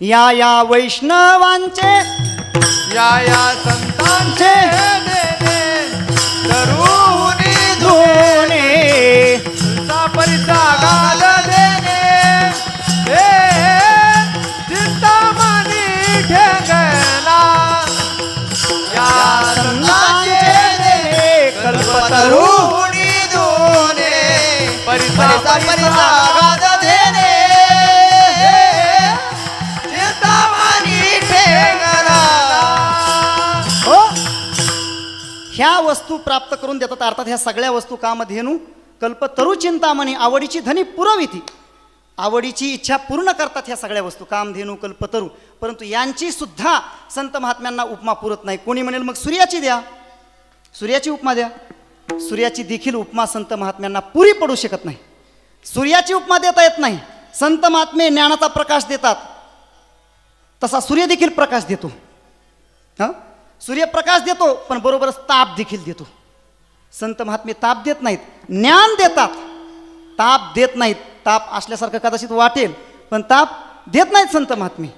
या वैष्णवांचे या संतांचे तरुणी दोने परिसा गाद देणे हे चिंतामणी ठेंगला. या संतांचे कल्पतरू दोने परिसा परिसा गाद देणे चिंतामणी ठेंगला. ह्या वस्तू प्राप्त करून देतात. अर्थात ह्या सगळ्या वस्तू कामधेनू कल्पतरू चिंतामणी आवडीची धनी पुरविती. आवडीची इच्छा पूर्ण करतात ह्या सगळ्या वस्तू कामधेनू कल्पतरू. परंतु यांची सुद्धा संत महात्म्यांना उपमा पुरत नाही. कोणी म्हणेल मग सूर्याची द्या, सूर्याची उपमा द्या. सूर्याची देखील उपमा संत महात्म्यांना पुरी पडू शकत नाही. सूर्याची उपमा देता येत नाही. संत महात्मे ज्ञानाचा प्रकाश देतात, तसा सूर्य देखील प्रकाश देतो. सूर्य प्रकाश देतो पण बरोबरच ताप देखील देतो. संत महात्मे ताप देत नाहीत, ज्ञान देतात, ताप देत नाहीत. ताप असल्यासारखं कदाचित वाटेल पण ताप देत नाहीत संत महात्मे.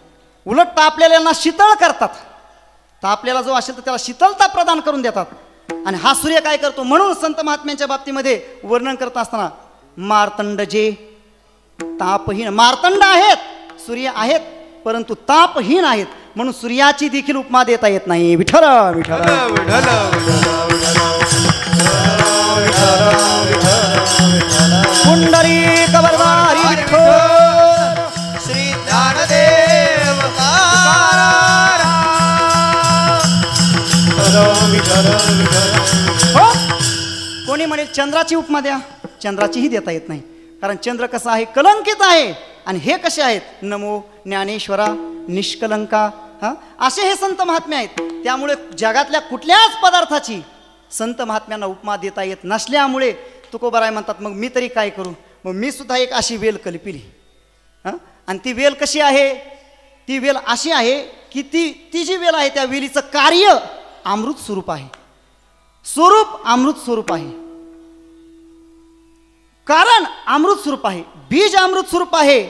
उलट तापलेल्यांना शीतळ करतात. तापलेला जो असेल तर त्याला शीतलता प्रदान करून देतात. आणि हा सूर्य काय करतो, म्हणून संत महात्म्यांच्या बाबतीमध्ये वर्णन करत असताना मार्तंड जे तापहीन, मार्तंड आहेत, सूर्य आहेत परंतु तापहीन आहेत, म्हणून सूर्याची देखील उपमा देता येत नाही. विठ्ठल विठ्ठल पुंडरीक वरदारी विठ्ठल श्री ज्ञानदेव हो. कोणी म्हणेल चंद्राची उपमा द्या, चंद्राचीही देता येत नाही. कारण चंद्र कसा आहे, कलंकित आहे. आणि हे कसे आहेत, नमो ज्ञानेश्वरा निष्कलंका, असे हे संत महात्मे आहेत. त्यामुळे जगातल्या कुठल्याच पदार्थाची संत महात्म्यांना उपमा देता येत नसल्यामुळे तुकोबाराय म्हणतात मग मी तरी काय करू. मग मी सुद्धा एक अशी वेल कल्पिली. आणि ती वेल कशी आहे, ती वेल अशी आहे की ती जी वेल आहे त्या वेलीचं कार्य अमृत स्वरूप आहे. स्वरूप अमृत स्वरूप आहे, कारण अमृत स्वरूप आहे. बीज अमृत स्वरूप आहे,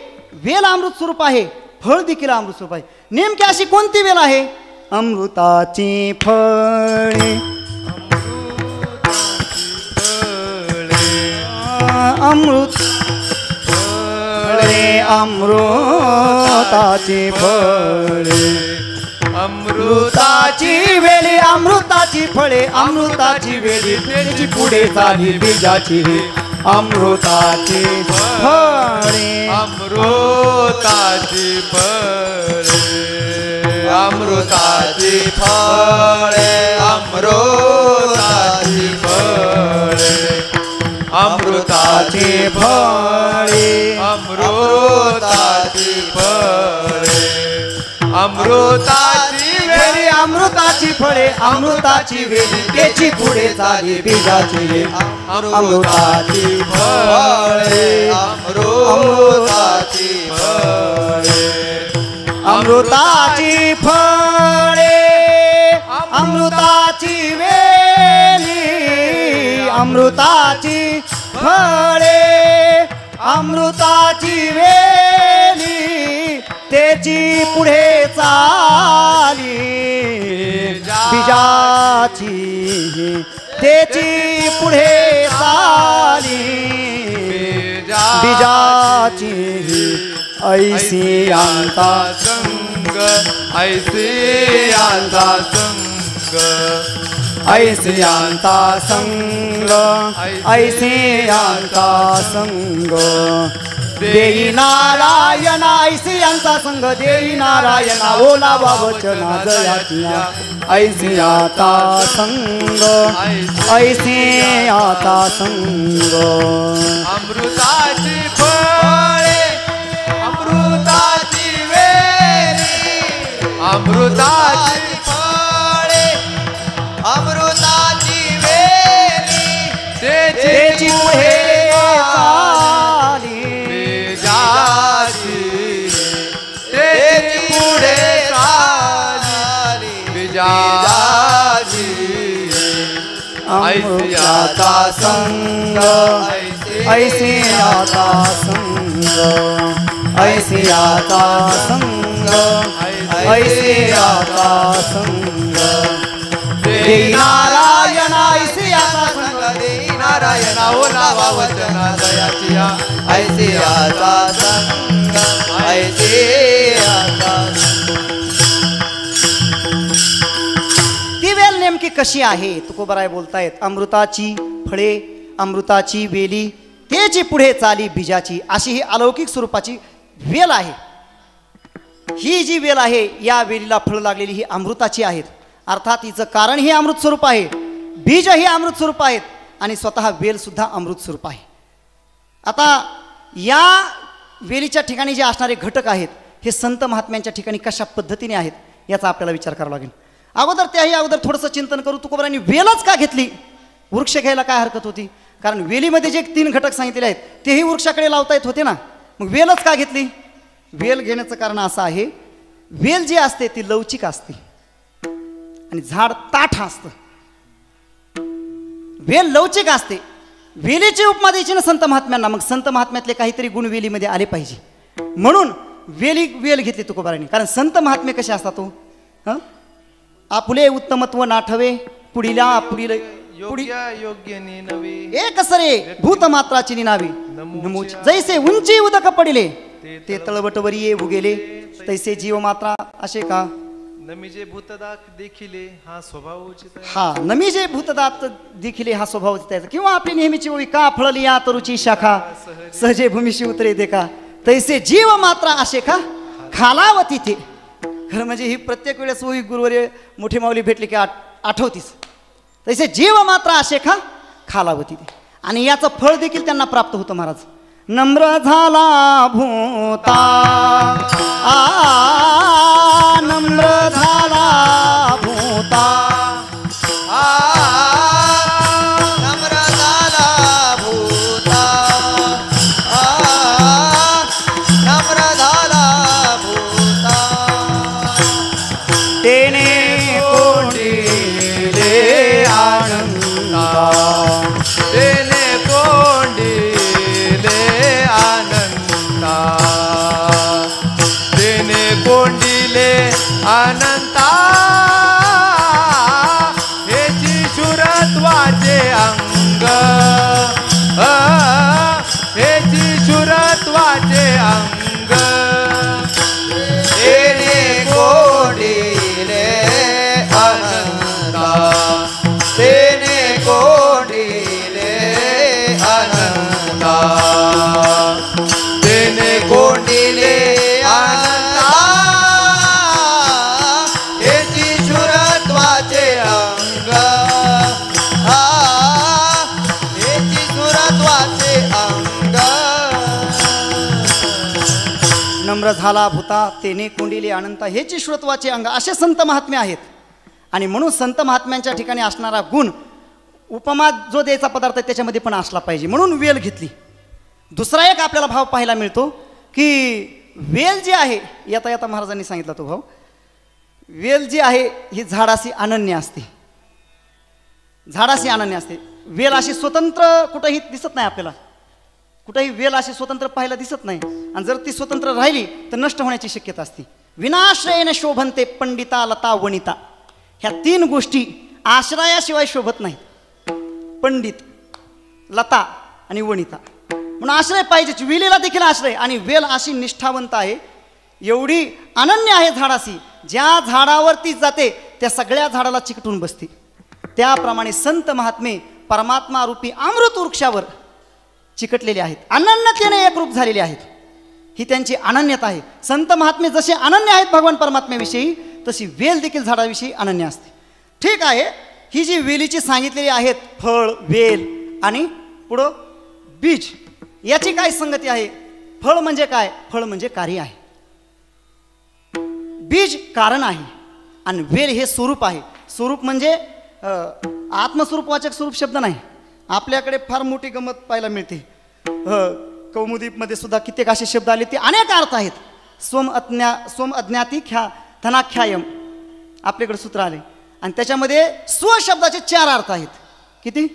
वेल अमृत स्वरूप आहे, फळ देखील अमृत स्वरूप आहे. नेमकी अशी कोणती वेल आहे, अमृताची फळे, अमृत फळे, अमृताची फळे, अमृताची वेली, अमृताची फळे, अमृताची वेली, त्याची पुढे झाली बीजाची अमृताची फळे, अमृताची फळे, अमृताची फळे, अमृताची फळे, अमृताची फळे, अमृताची फळे, अमृताची वेली, अमृताची फळे, अमृताची वेली, त्याची पुढे झाली बीजाची अमृताची फळे, अमृताची फळे, अमृताची फळे, अमृताची वेली, अमृताची फळे, अमृताची वेली, त्याची पुढे चाली बीजाची, त्याची पुढे चाली बीजाची, ऐसी यांचा संग, ऐसे यांचा संग, ऐसियांचा संग ऐसियांचा संग देई नारायण ऐसियांचा संग देई नारायण ओलावा वचना जयाचिया ऐसियाचा संग ऐसियाचा संग अमृताची फळे अमृताची वेली अमृताची फळे अमृताची वेली त्याची पुढे त्याची पुढे चाली बिजाची ऐसियाचा संग ऐसियाचा संग ऐसियाचा संग ऐसियाचा संग देई नारायण ऐसियाचा संग देई नारायण ओलावा वचना दयाचिया ऐसियाचा संग ऐसियाचा ती वेल नेमकी कशी आहे तुकोबराय बोलतायत अमृताची फळे अमृताची वेली त्याची पुढे चाली बीजाची अशी ही अलौकिक स्वरूपाची वेल आहे. ही जी वेल आहे या वेलीला फळ लागलेली ही अमृताची आहेत अर्थात हिचं कारण हे अमृत स्वरूप आहे बीज हे अमृत स्वरूप आहेत आणि स्वतः वेल सुद्धा अमृत स्वरूप आहे. आता या वेलीच्या ठिकाणी जे असणारे घटक आहेत हे संत महात्म्यांच्या ठिकाणी कशा पद्धतीने आहेत याचा आपल्याला विचार करावा लागेल. अगोदर अगोदर थोडंसं चिंतन करू तुकोबरांनी वेलच का घेतली वृक्ष घ्यायला काय हरकत होती कारण वेलीमध्ये जे 3 घटक सांगितलेले आहेत तेही वृक्षाकडे लावता येत होते ना मग वेलच का घेतली. वेल घेण्याचं कारण असं आहे वेल जी असते ती लवचिक असते आणि झाड ताठ असतं. वेल लवचिक असते वेलीची उपमा द्यायची ना संत महात्म्यांना मग संत महात्म्यातले काहीतरी गुण वेलीमध्ये आले पाहिजे म्हणून वेल घेतली तुकोबारांनी कारण संत महात्मे कसे असतात तो आपुले उत्तमत्व नाठवे पुढीला पुढील योग्य नवे एक सरे भूतमात्राची निनावी नमूच जैसे उंची उदक पडिले ते तळवटवर ये उगेले तैसे जीव मात्रा असे का नमी जे भूतदात देखिले हा स्वभाव उचित आहे. हा नमी जे भूतदात देखिले हा स्वभाव उचित आहे किंवा आपली नेहमीची ओळी का फळली या तरुची शाखा सहजे भूमीशी उतरे दे का तैसे जीव मात्रा असे का खालावती ते खरं म्हणजे ही प्रत्येक वेळेस ओळी गुरुवारी मोठी माऊली भेटली की आठवतीस तैसे जीव मात्र असे का खालावती ते आणि याचं फळ देखील त्यांना प्राप्त होतं महाराज. नम्र झाला भूता नम्र झाला भूता नम्र झाला भूता नम्र झाला भूता तेने कोंडिले आनंदा तेने कोंडिले आनंदा तेने कोंडिले अनंता हेची शुरत्वाचे अंग हेची शुरत्वाचे अंग तेने कोंडिले अनंता तेने कोंडिले अनंता तेने कोंडिले अनंता हेची शुरत्वाचे अंग हेची शुरत्वाचे अंग नम्र झाला भूता तेने कोंडिले अनंता हेची श्रोत्वाचे अंग असे संत महात्मे आहेत आणि म्हणून संत महात्म्यांच्या ठिकाणी असणारा गुण उपमा जो द्यायचा पदार्थ आहे त्याच्यामध्ये पण असला पाहिजे म्हणून वेल घेतली. दुसरा एक आपल्याला भाव पाहायला मिळतो की वेल जी आहे येता येता महाराजांनी सांगितला तो भाव वेल जी आहे ही झाडाशी अनन्य असते झाडाशी अनन्य असते. वेल अशी स्वतंत्र कुठंही दिसत नाही आपल्याला कुठेही वेल अशी स्वतंत्र पाहायला दिसत नाही आणि जर ती स्वतंत्र राहिली तर नष्ट होण्याची शक्यता असते. विनाश्रयेने शोभनते पंडिता लता वनिता ह्या 3 गोष्टी आश्रयाशिवाय शोभत नाहीत. पंडित लता आणि वनिता म्हणून आश्रय पाहिजेच. वेलीला देखील आश्रय आणि वेल अशी निष्ठावंत आहे एवढी अनन्य आहे झाडाशी ज्या झाडावर ती जाते त्या सगळ्या झाडाला चिकटून बसते. त्याप्रमाणे संत महात्मे परमात्मा रूपी अमृत वृक्षावर चिकटलेले आहेत, अनन्यतेने एक रूप झालेले आहेत. ही त्यांची अनन्यता आहे. संत महात्मे जसे अनन्य आहेत भगवान परमात्म्याविषयी, तशी वेल देखील झाडाविषयी अनन्य असते. ठीक आहे, ही जी वेलीची सांगितलेली आहेत फळ, वेल आणि पुढं बीज, याची काय संगती आहे? फळ म्हणजे काय? फळ म्हणजे कार्य आहे, बीज कारण आहे आणि वेल हे स्वरूप आहे. स्वरूप म्हणजे आत्मस्वरूपवाचक स्वरूप शब्द नाही. आपल्याकडे फार मोठी गंमत पाहायला मिळते. कौमुदीमध्ये सुद्धा कित्येक असे शब्द आले, ते अनेक अर्थ आहेत. सोम अज्ञाती धनाख्यायम आपल्याकडे सूत्र आले आणि त्याच्यामध्ये स्व शब्दाचे 4 अर्थ आहेत. किती?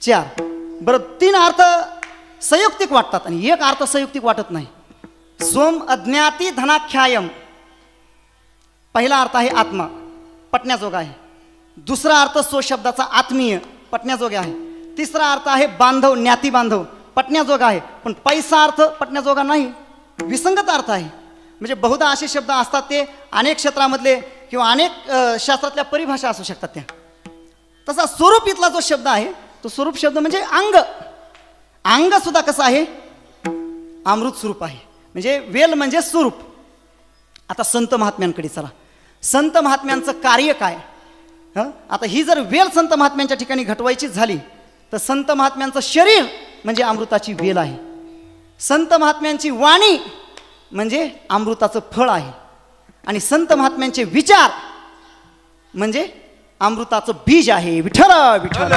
4. बरं, 3 अर्थ संयुक्तिक वाटतात आणि एक अर्थ संयुक्तिक वाटत नाही. सोम अज्ञाती धनाख्यायम, पहिला अर्थ आहे आत्मा, पटण्याजोगा आहे. दुसरा अर्थ स्व शब्दाचा आत्मीय, पटण्याजोगा आहे. तिसरा अर्थ आहे बांधव, ज्ञाती बांधव, पटण्याजोगा आहे. पण पैसा अर्थ पटण्याजोगा नाही, विसंगत अर्थ आहे. म्हणजे बहुधा असे शब्द असतात ते अनेक क्षेत्रामधले किंवा अनेक शास्त्रातल्या परिभाषा असू शकतात त्या. तसा स्वरूप इथला जो शब्द आहे तो स्वरूप शब्द म्हणजे अंग. अंग सुद्धा कसं आहे? अमृत स्वरूप आहे. म्हणजे वेल म्हणजे स्वरूप. आता संत महात्म्यांकडे चला. संत महात्म्यांचं कार्य काय? आता ही जर वेल संत महात्म्यांच्या ठिकाणी घटवायची झाली तर संत महात्म्यांचं शरीर म्हणजे अमृताची वेल आहे. संत महात्म्यांची वाणी म्हणजे अमृताचं फळ आहे आणि संत महात्म्यांचे विचार म्हणजे अमृताचं बीज आहे. विठ्ठल विठ्ठल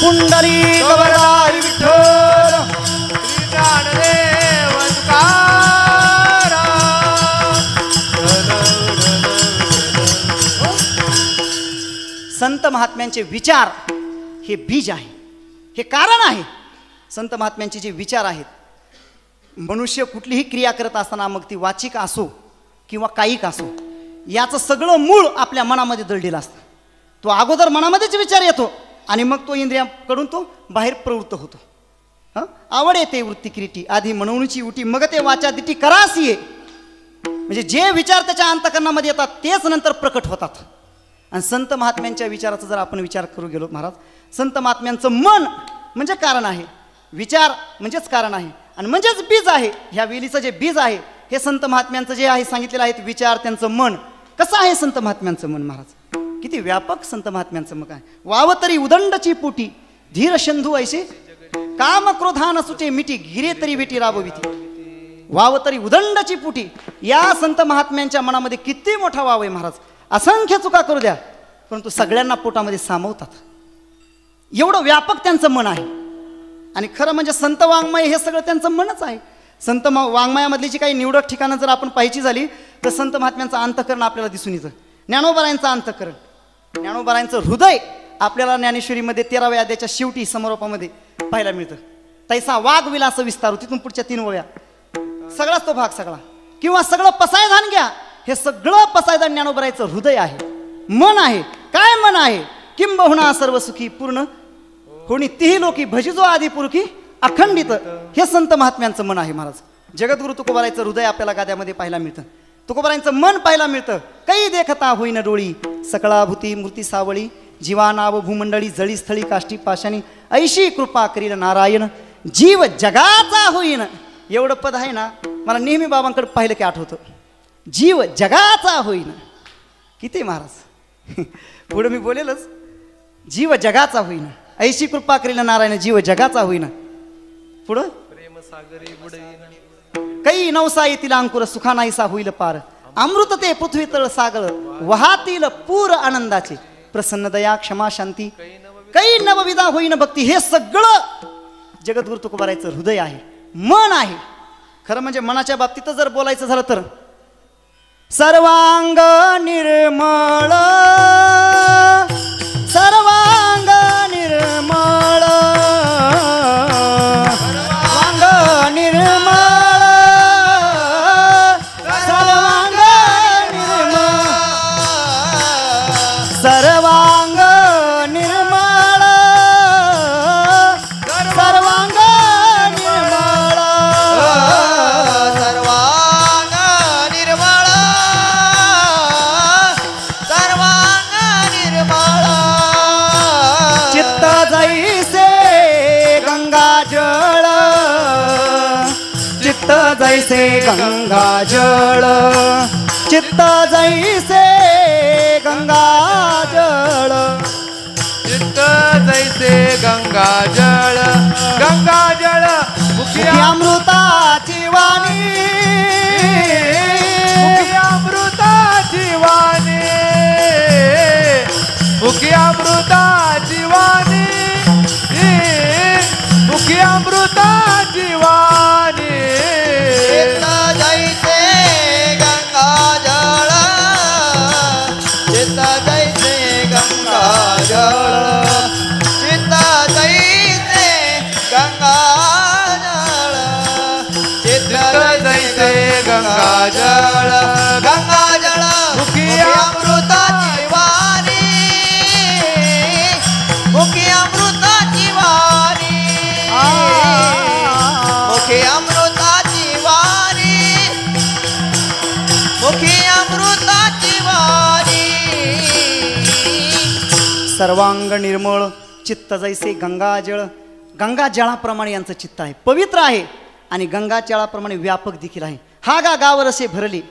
पुंडरी गवराई विठ्ठल संत महात्म्यांचे विचार हे बीज आहे, हे कारण आहे. संत महात्म्यांचे जे विचार आहेत, मनुष्य कुठलीही क्रिया करत असताना मग ती वाचिक असो किंवा कायिक असो, याचं सगळं मूळ आपल्या मनामध्ये दडलेलं असतं. तो अगोदर मनामध्येच विचार येतो आणि मग तो इंद्रियाकडून तो बाहेर प्रवृत्त होतो. आवड येते वृत्ती किरीटी, आधी म्हणूनची उटी मग ते वाचा दिटी करास ये. म्हणजे जे विचार त्याच्या अंतःकरणामध्ये येतात तेच नंतर प्रकट होतात. आणि संत महात्म्यांच्या विचाराचा जर आपण विचार करू गेलो महाराज, संत महात्म्यांचं मन म्हणजे कारण आहे, विचार म्हणजेच कारण आहे आणि म्हणजेच बीज आहे. ह्या वेलीचं जे बीज आहे हे संत महात्म्यांचं जे आहे सांगितलेलं आहे, विचार, त्यांचं मन कसं आहे संत महात्म्यांचं मन महाराज? किती व्यापक संत महात्म्यांचं मग आहे. वावतरी उदंडची पोटी धीर शंधू ऐसे काम क्रोधान सुटे मिठी गिरे तरी बेटी राबविती. वावतरी उदंडची पोटी, या संत महात्म्यांच्या मनामध्ये किती मोठा वाव आहे महाराज. असंख्य चुका करू द्या परंतु सगळ्यांना पोटामध्ये सामावतात, एवढं व्यापक त्यांचं मन आहे. आणि खरं म्हणजे संत वाङ्मय हे सगळं त्यांचं मनच आहे. संत वाङ्मयामधली जी काही निवडक ठिकाणं जर आपण पाहायची झाली तर संत महात्म्यांचं अंतःकरण आपल्याला दिसून येतं. ज्ञानोबारायांचं अंतःकरण, ज्ञानोबारायांचं हृदय आपल्याला ज्ञानेश्वरीमध्ये 13व्या अध्यायाच्या शेवटी समारोपामध्ये पाहायला मिळतं. तैसा वाघ विलास विस्तारू, तिथून पुढच्या 3 ओळ्या सगळाच तो भाग सगळा किंवा सगळं पसायदान घ्या, हे सगळं पसायदान ज्ञानोबारायांचं हृदय आहे, मन आहे. काय मन आहे? किंबहुना सर्व सुखी पूर्ण होणी तिही लोकी भजिजो आदी पुरुखी अखंडित, हे संत महात्म्यांचं मन आहे महाराज. जगद्गुरु तुकोबारायांचं हृदय आपल्याला गाद्यामध्ये पाहायला मिळतं, तुकोबारायांचं मन पाहायला मिळतं. काही देखता होईन डोळी सकळाभूती मूर्ती सावळी, जीवा नाव भूमंडळी जळी स्थळी काष्टी पाशानी ऐशी कृपा करील नारायण, जीव जगाचा होईन. एवढं पद आहे ना, मला नेहमी बाबांकडे पाहिलं की आठवतं, जीव जगाचा होईन. किती महाराज पुढे मी बोलेलच, जीव जगाचा होईन ऐशी कृपा करील नारायण, जीव जगाचा होईन. पुढं प्रेम सागरी बुडईन काही नवसा येतील अंकुर सुखा नाहीसा होईल पार, अमृत ते पृथ्वी तळ सागर वाहतील पूर आनंदाचे, प्रसन्न दया क्षमा शांती काही नवविधा होईन भक्ती. हे सगळं जगद्गुरु तुकोबारायांचं हृदय आहे, मन आहे. खरं म्हणजे मनाच्या बाबतीत जर बोलायचं झालं तर सर्वांग निर्मळ, सर्वांग निर्मळ, सर्वांग निर्मळ, सर्वांग निर्मळ, सर्वांग निर्मळ, सर्वांग निर्मळ, सर्वांग निर्मळ, जैसे गंगा जळ चित्त जैसे गंगा जळ चित्त जैसे गंगा जळ मुखी अमृताची वाणी अमृताची वाणी मुखी अमृताची वाणी मुखी अमृताची वाणी चित्त जैसे गंगा जळ चित्त जैसे गंगा जळ चित्त जैसे गंगा जळ चित्त जैसे गंगा जळ मुखी अमृताची वाणी मुखी अमृताची वाणी मुखी अमृताची वाणी मुखी अमृताची वाणी सर्वांग निर्मळ चित्त जैसे गंगाजळ गंगाजळाप्रमाणे यांचं चित्त आहे, पवित्र आहे आणि गंगाजळाप्रमाणे व्यापक देखील आहे. हा गा गावर असे भरले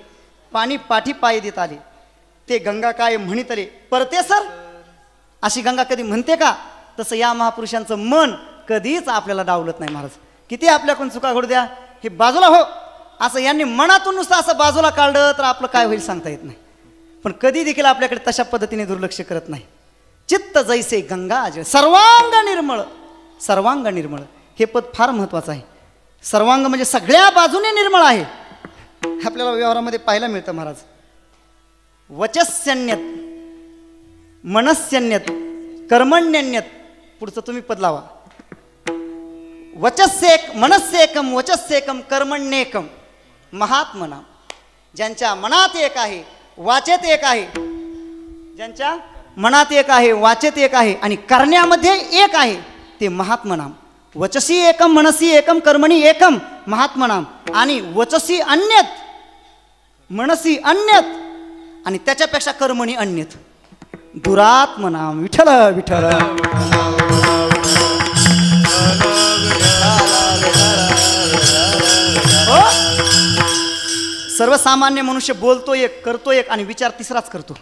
पाणी पाठी पाय देत आले ते गंगा काय म्हणितले परते सर. अशी गंगा कधी म्हणते का? तसं या महापुरुषांचं मन कधीच आपल्याला डावलत नाही महाराज. किती आपल्याकडून चुका घडू द्या हे बाजूला हो असं यांनी मनातून नुसतं असं बाजूला काढलं तर आपलं काय होईल सांगता येत नाही. पण कधी देखील आपल्याकडे तशा पद्धतीने दुर्लक्ष करत नाही. चित्त जैसे गंगाजळ सर्वांग निर्मळ हे पद फार महत्त्वाचं आहे. सर्वांग म्हणजे सगळ्या बाजूने निर्मळ आहे. आपल्याला व्यवहारामध्ये पाहायला मिळतं महाराज. वचस्यन्यत मनस्यन्यत कर्मण्यन्यत पुढचं तुम्ही पद लावा. मनस्येकम वचस्येकम कर्मण्येकम महात्मना. ज्यांच्या मनात एक आहे वाचेत एक आहे ज्यांच्या मनात एक आहे वाचेत एक आहे आणि करण्यामध्ये एक आहे ते महात्मनाम. वचसी एकम मनसी एकम कर्मणी एकम महात्मनाम. आणि वचसी अन्यत मनसी अन्यत आणि त्याच्यापेक्षा कर्मणी अन्यत दुरात्मनाम. विठ्ठल विठ्ठल. हो सर्वसामान्य मनुष्य बोलतो एक करतो एक आणि विचार तिसराच करतो.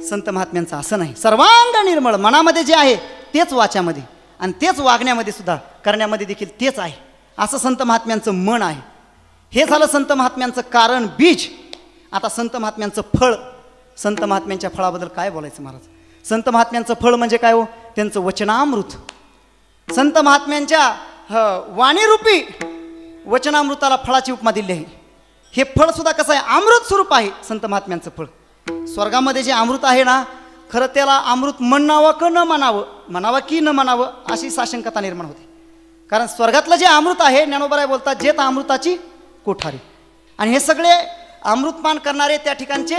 संत महात्म्यांचं असं नाही. सर्वांग निर्मळ मनामध्ये जे आहे तेच वाच्यामध्ये आणि तेच वागण्यामध्ये सुद्धा करण्यामध्ये देखील तेच आहे असं संत महात्म्यांचं मन आहे. हे झालं संत महात्म्यांचं कारण बीज. आता संत महात्म्यांचं फळ. संत महात्म्यांच्या फळाबद्दल काय बोलायचं महाराज. संत महात्म्यांचं फळ म्हणजे काय हो? त्यांचं वचनामृत. संत महात्म्यांच्या वाणीरूपी वचनामृताला फळाची उपमा दिली आहे. हे फळ सुद्धा कसं आहे? अमृत स्वरूप आहे संत महात्म्यांचं फळ. स्वर्गामध्ये जे अमृत आहे ना खरं त्याला अमृत म्हणावं का न म्हणावं म्हणावं की न म्हणावं अशी साशंकता निर्माण होते. कारण स्वर्गातलं जे अमृत आहे ज्ञानोबराय बोलतात जेत अमृताची कोठारी. आणि हे सगळे अमृतपान करणारे त्या ठिकाणचे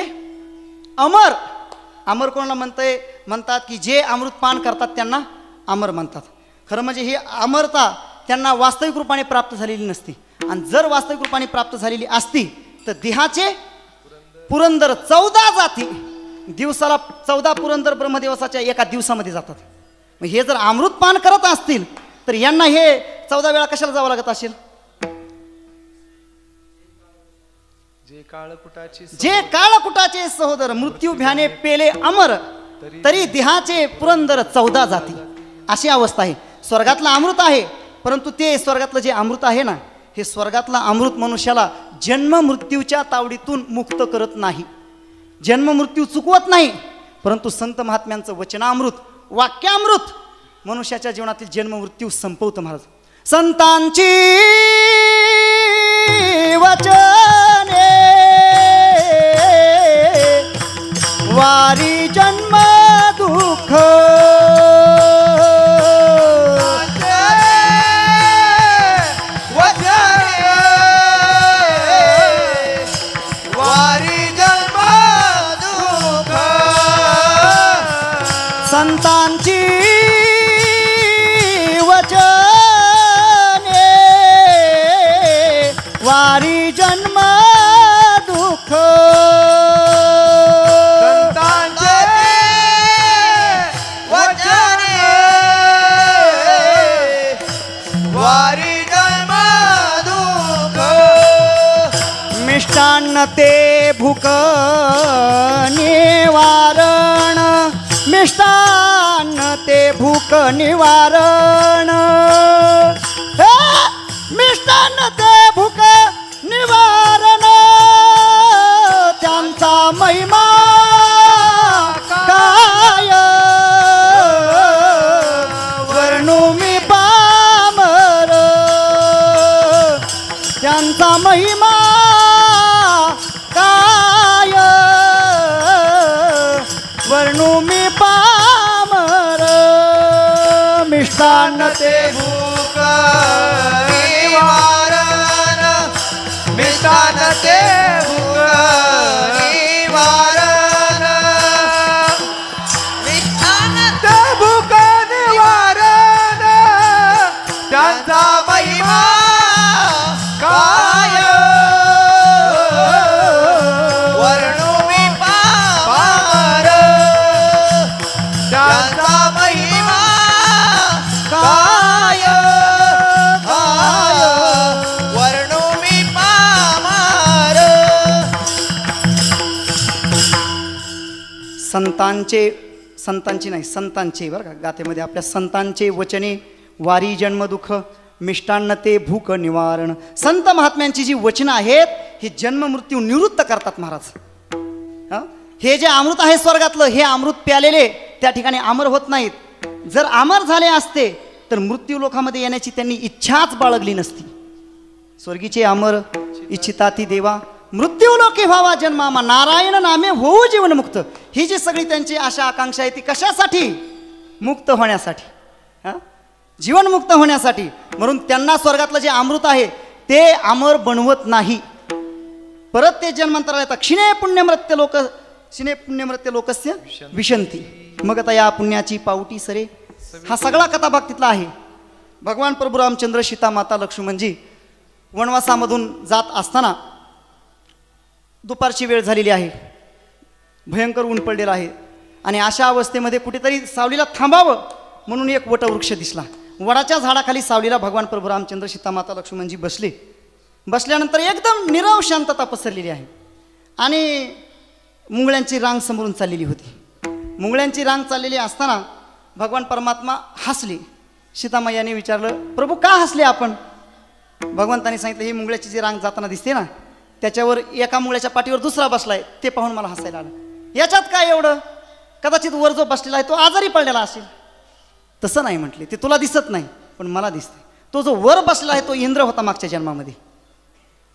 अमर. अमर कोणाला म्हणतात की जे अमृतपान करतात त्यांना अमर म्हणतात. खरं म्हणजे ही अमरता त्यांना वास्तविक रूपाने प्राप्त झालेली नसती. आणि जर वास्तविक रूपाने प्राप्त झालेली असती तर देहाचे पुरंदर 14 जाती दिवसाला 14 पुरंदर ब्रह्मदिवसाच्या एका दिवसामध्ये जातात. मग हे जर अमृतपान करत असतील तर यांना हे 14 वेळा कशाला जावं लागत असेल? जे काळकुटाचे सहोदर मृत्यू भ्याने पेले अमर तरी देहाचे पुरंदर 14 जाती अशी अवस्था आहे. स्वर्गातलं अमृत आहे परंतु ते स्वर्गातलं जे अमृत आहे ना हे स्वर्गातला अमृत मनुष्याला जन्म मृत्यूच्या तावडीतून मुक्त करत नाही. जन्म मृत्यू चुकवत नाही. परंतु संत महात्म्यांचं वचनामृत वाक्यामृत मनुष्याच्या जीवनातील जन्म मृत्यू संपवतं महाराज. संतांची वचने वारी जन्म दुःख संतांची वचने वारी जन्म दुःख संतांचे वचने वारी जन्म दुःख मिष्टान्न ते भूक निवारण मिष्टान्न ते भूक निवारण हे मिष्टान्न ते भूक निवारण त्यांचा महिमा काय वर्णू मी पामर त्यांचा महिमा काय वर्णू मी पामर मिष्टान्न ते भूक निवारण मिष्टान्न ते भूक निवारण मिष्टान्न ते भूक निवारण त्यांचा महिमा काय वर्णू मी पामर त्यांचा महिमा काय वर्णू मी पामर संतांचे बरं का गाथेमध्ये आपल्या संतांचे वचने वारी जन्मदुःख मिष्टान्न ते भूक निवारण. संत महात्म्यांची जी वचनं आहेत ही जन्म मृत्यू निवृत्त करतात महाराज. हं? हे जे अमृत आहे स्वर्गातलं हे अमृत प्यालेले त्या ठिकाणी अमर होत नाहीत. जर अमर झाले असते तर मृत्यू लोकामध्ये येण्याची त्यांनी इच्छाच बाळगली नसती. स्वर्गीचे अमर इच्छिता ती देवा मृत्यू लोके व्हावा जन्मामा नारायण नामे होऊ जीवनमुक्त. ही जी सगळी त्यांची आशा आकांक्षा आहे ती कशासाठी? मुक्त होण्यासाठी, हां जीवनमुक्त होण्यासाठी. म्हणून त्यांना स्वर्गातलं जे अमृत आहे ते अमर बनवत नाही. परत ते जन्मांतराला येतात. क्षिणे पुण्यमृत्य लोकस्य विशंती. मग आता या पुण्याची पावटी सरे हा सगळा कथाभाग तिथला आहे. भगवान प्रभू रामचंद्र सीता माता लक्ष्मणजी वनवासामधून जात असताना दुपारची वेळ झालेली आहे. भयंकर ऊन पडलेलं आहे आणि अशा अवस्थेमध्ये कुठेतरी सावलीला थांबावं म्हणून एक वटवृक्ष दिसला. वडाच्या झाडाखाली सावलीला भगवान प्रभू रामचंद्र सीता माता लक्ष्मणजी बसले. बसल्यानंतर एकदम निरव शांतता पसरलेली आहे आणि मुंगळ्यांची रांग समोरून चाललेली होती. मुंगळ्यांची रांग चाललेली असताना भगवान परमात्मा हसले. सीतामायाने विचारलं, प्रभू का हसले आपण? भगवंतांनी सांगितलं, ही मुंगळ्याची जी रांग जाताना दिसते ना त्याच्यावर एका मुंगळ्याच्या पाठीवर दुसरा बसलाय ते पाहून मला हसायला आलं. याच्यात काय एवढं? कदाचित वर जो बसलेला आहे तो आजारी पडलेला असेल. तसं नाही म्हटले, ते तुला दिसत नाही पण मला दिसते. तो जो वर बसलेला आहे तो इंद्र होता मागच्या जन्मामध्ये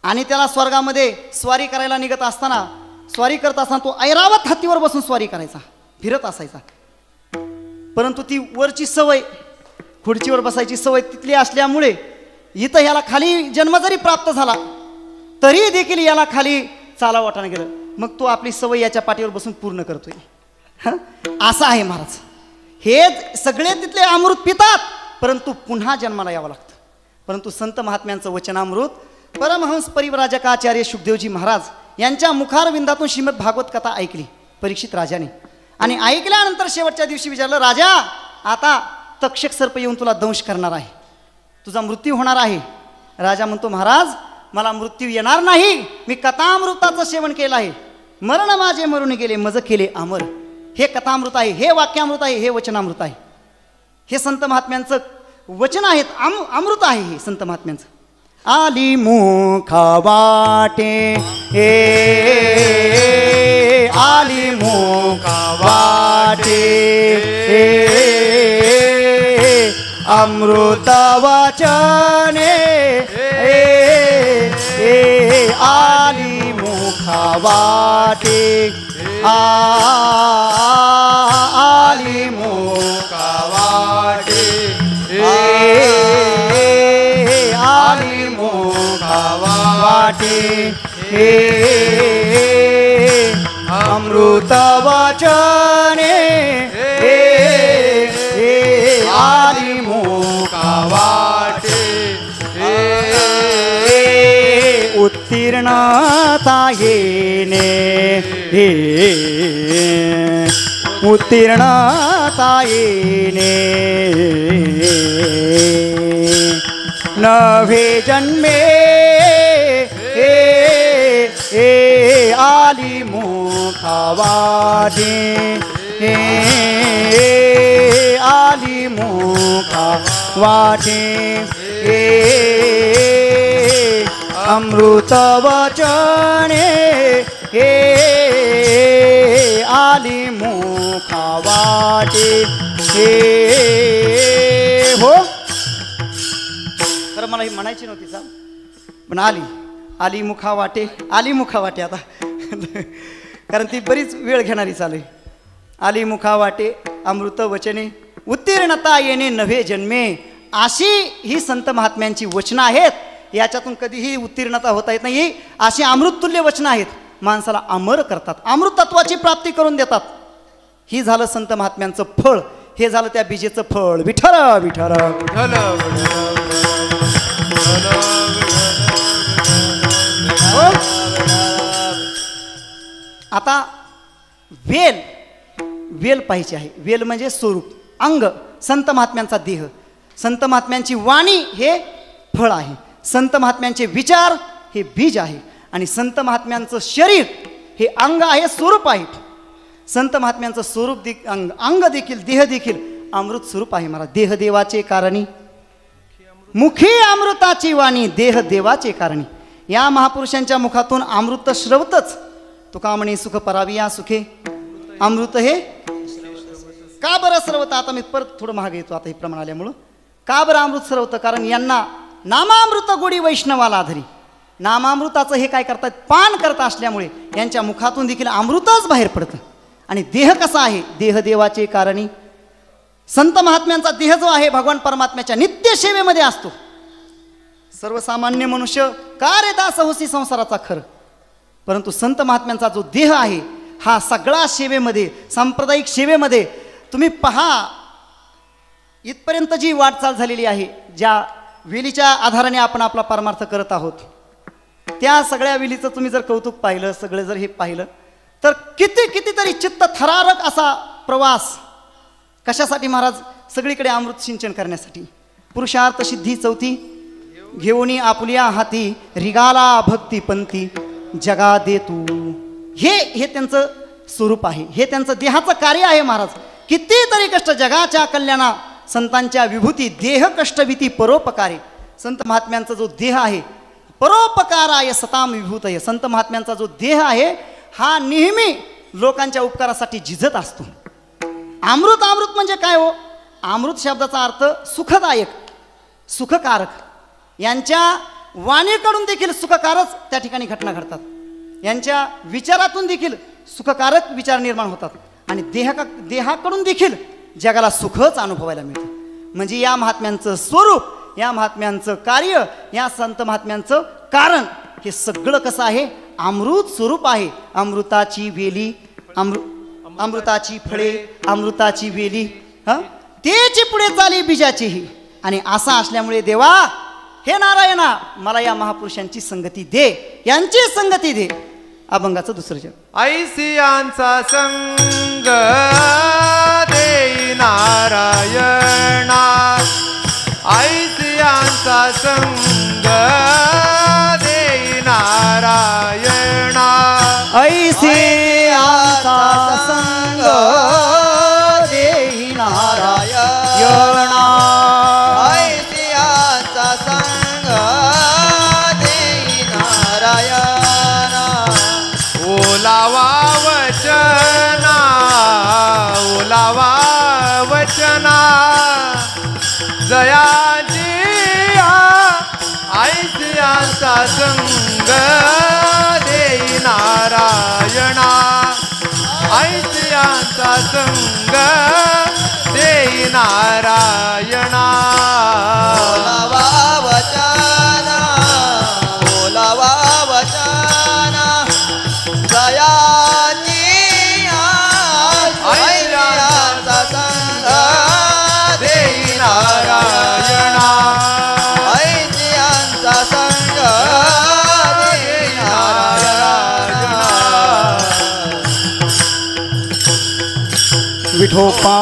आणि त्याला स्वर्गामध्ये स्वारी करायला निघत असताना स्वारी करत असताना तो ऐरावत हत्तीवर बसून स्वारी करायचा, फिरत असायचा. परंतु ती वरची सवय खुर्चीवर बसायची सवय तिथली असल्यामुळे इथं ह्याला खाली जन्म जरी प्राप्त झाला तरी देखील याला खाली चाला वाटाने गेलं. मग तो आपली सवय याच्या पाठीवर बसून पूर्ण करतोय. असं आहे महाराज. हे सगळे तिथले अमृत पितात परंतु पुन्हा जन्माला यावं लागतं. परंतु संत महात्म्यांचं वचनामृत परमहंस परिव्राजकाचार्य शुकदेवजी महाराज यांच्या मुखारविंदातून श्रीमद भागवत कथा ऐकली परीक्षित राजाने. आणि ऐकल्यानंतर शेवटच्या दिवशी विचारलं, राजा आता तक्षक सर्प येऊन तुला दंश करणार आहे, तुझा मृत्यू होणार आहे. राजा म्हणतो, महाराज मला मृत्यू येणार नाही, मी कथामृताचं सेवन केलं आहे. मरण माझे मरून गेले मज केले अमर. हे कथामृत आहे, हे वाक्यामृत आहे, हे वचनामृत आहे. हे संत महात्म्यांचं वचन आहेत, अमृत आहे हे संत महात्म्यांचं. आली मुखा वाटे आली मुखा वाटे अमृत वाचने आली मुखा वाटे आली मुखा वाटे आली मुखा वाटे अमृत वाचने आली मुखा वाटे उत्तीर्णता येणे उत्तीर्णता येणे नवे जन्मे ए आली मुखा वाटे आली मुखा वाटे अमृत वचने आली मुखा वाटे हो. खरं मला ही म्हणायची नव्हती साहेब, पण आली मुखा वाटे आता कारण ती बरीच वेळ घेणारी चालू आहे. आली मुखा वाटे अमृत वचने उत्तीर्णता येणे नव्हे जन्मे, अशी ही संत महात्म्यांची वचनं आहेत. याच्यातून कधीही उत्तीर्णता होता येत नाही. अशी अमृततुल्य वचनं आहेत, माणसाला अमर करतात, अमृतत्वाची प्राप्ती करून देतात. ही झालं संत महात्म्यांचं फळ, हे झालं त्या बीजेचं फळ. विठ्ठल विठ्ठल आता वेल पाहिजे आहे. वेल म्हणजे स्वरूप, अंग, संत महात्म्यांचा देह, संत महात्म्यांची वाणी हे फळ आहे, संत महात्म्यांचे विचार हे बीज आहे, आणि संत महात्म्यांचं शरीर हे अंग आहे, स्वरूप आहे. संत महात्म्यांचं स्वरूप अंग देखील देह देखील अमृत स्वरूप आहे. मला देह देवाचे कारणी, मुखी अमृताची वाणी, देह देवाचे कारणी. या महापुरुषांच्या मुखातून अमृत श्रवतच. तुका म्हणे सुख पराविया सुखे, अमृत हे का बरं श्रवत. आता मी परत थोडं मागे येतो आता हे प्रमाण आल्यामुळं. का बरं अमृत श्रवतं, कारण यांना नामामृत गोडी वैष्णवाला आधारी. नामामृताचं हे काय करतात, पान करत असल्यामुळे यांच्या मुखातून देखील अमृतच बाहेर पडतं. आणि देह कसा आहे, देह देवाचे कारणी. संत महात्म्यांचा देह जो आहे भगवान परमात्म्याच्या नित्य सेवेमध्ये असतो. सर्वसामान्य मनुष्य का रे दास होसी संसाराचा खर, परंतु संत महात्म्यांचा जो देह आहे हा सगळा सेवेमध्ये, सांप्रदायिक सेवेमध्ये. तुम्ही पहा इथपर्यंत जी वाटचाल झालेली आहे, ज्या वेलीच्या आधाराने आपण आपला परमार्थ करत आहोत, त्या सगळ्या वेलीचं तुम्ही जर कौतुक पाहिलं, सगळे जर हे पाहिलं, तर कितीतरी चित्त थरारक असा प्रवास. कशासाठी महाराज, सगळीकडे अमृत सिंचन करण्यासाठी. पुरुषार्थ सिद्धी चौथी घेऊनी आपुल्या हाती, रिगाला भक्ती पंथी जगा दे तू. हे त्यांचं स्वरूप आहे, हे त्यांचं देहाचं कार्य आहे. महाराज कितीतरी कष्ट जगाच्या कल्याणा, संतांच्या विभूती, देह कष्टभीती परोपकारे. संत महात्म्यांचा जो देह आहे परोपकाराय सताम विभूतय. संत महात्म्यांचा जो देह आहे हा नेहमी लोकांच्या उपकारासाठी झिजत असतो. अमृत म्हणजे काय हो, अमृत शब्दाचा अर्थ सुखदायक, सुखकारक. यांच्या वाणीकडून देखील सुखकारच त्या ठिकाणी घटना घडतात. यांच्या विचारातून देखील सुखकारक विचार निर्माण होतात, आणि देहाकडून देखील जगाला सुखच अनुभवायला मिळतं. म्हणजे या महात्म्यांचं स्वरूप, या महात्म्यांचं कार्य, या संत महात्म्यांचं कारण हे सगळं कसं आहे, अमृत स्वरूप आहे. अमृताची वेली, अमृताची फळे, अमृताची वेली, तेची पुढे चाली बीजाचीही. आणि असं असल्यामुळे देवा, हे नारायणा, मला या महापुरुषांची संगती दे, यांची संगती दे. अभंगाचं दुसरं जग. ऐसियांचा संग देई नारायणा, ऐसियांचा संग देई नारायणा, ऐसियांचा संग देई नारायणा, ऐसियांचा संग देई नारायणा. ओलावा वचना, ओलावा वचना जयाची ऐसियांचा संग देई नारायणा, ऐसियांचा संग देई नारायणा. ओलावा वचना, ओलावा वचना जयाची ऐसियांचा संग देई नारायणा, ऐसियांचा संग देई नारायणा. विठोपा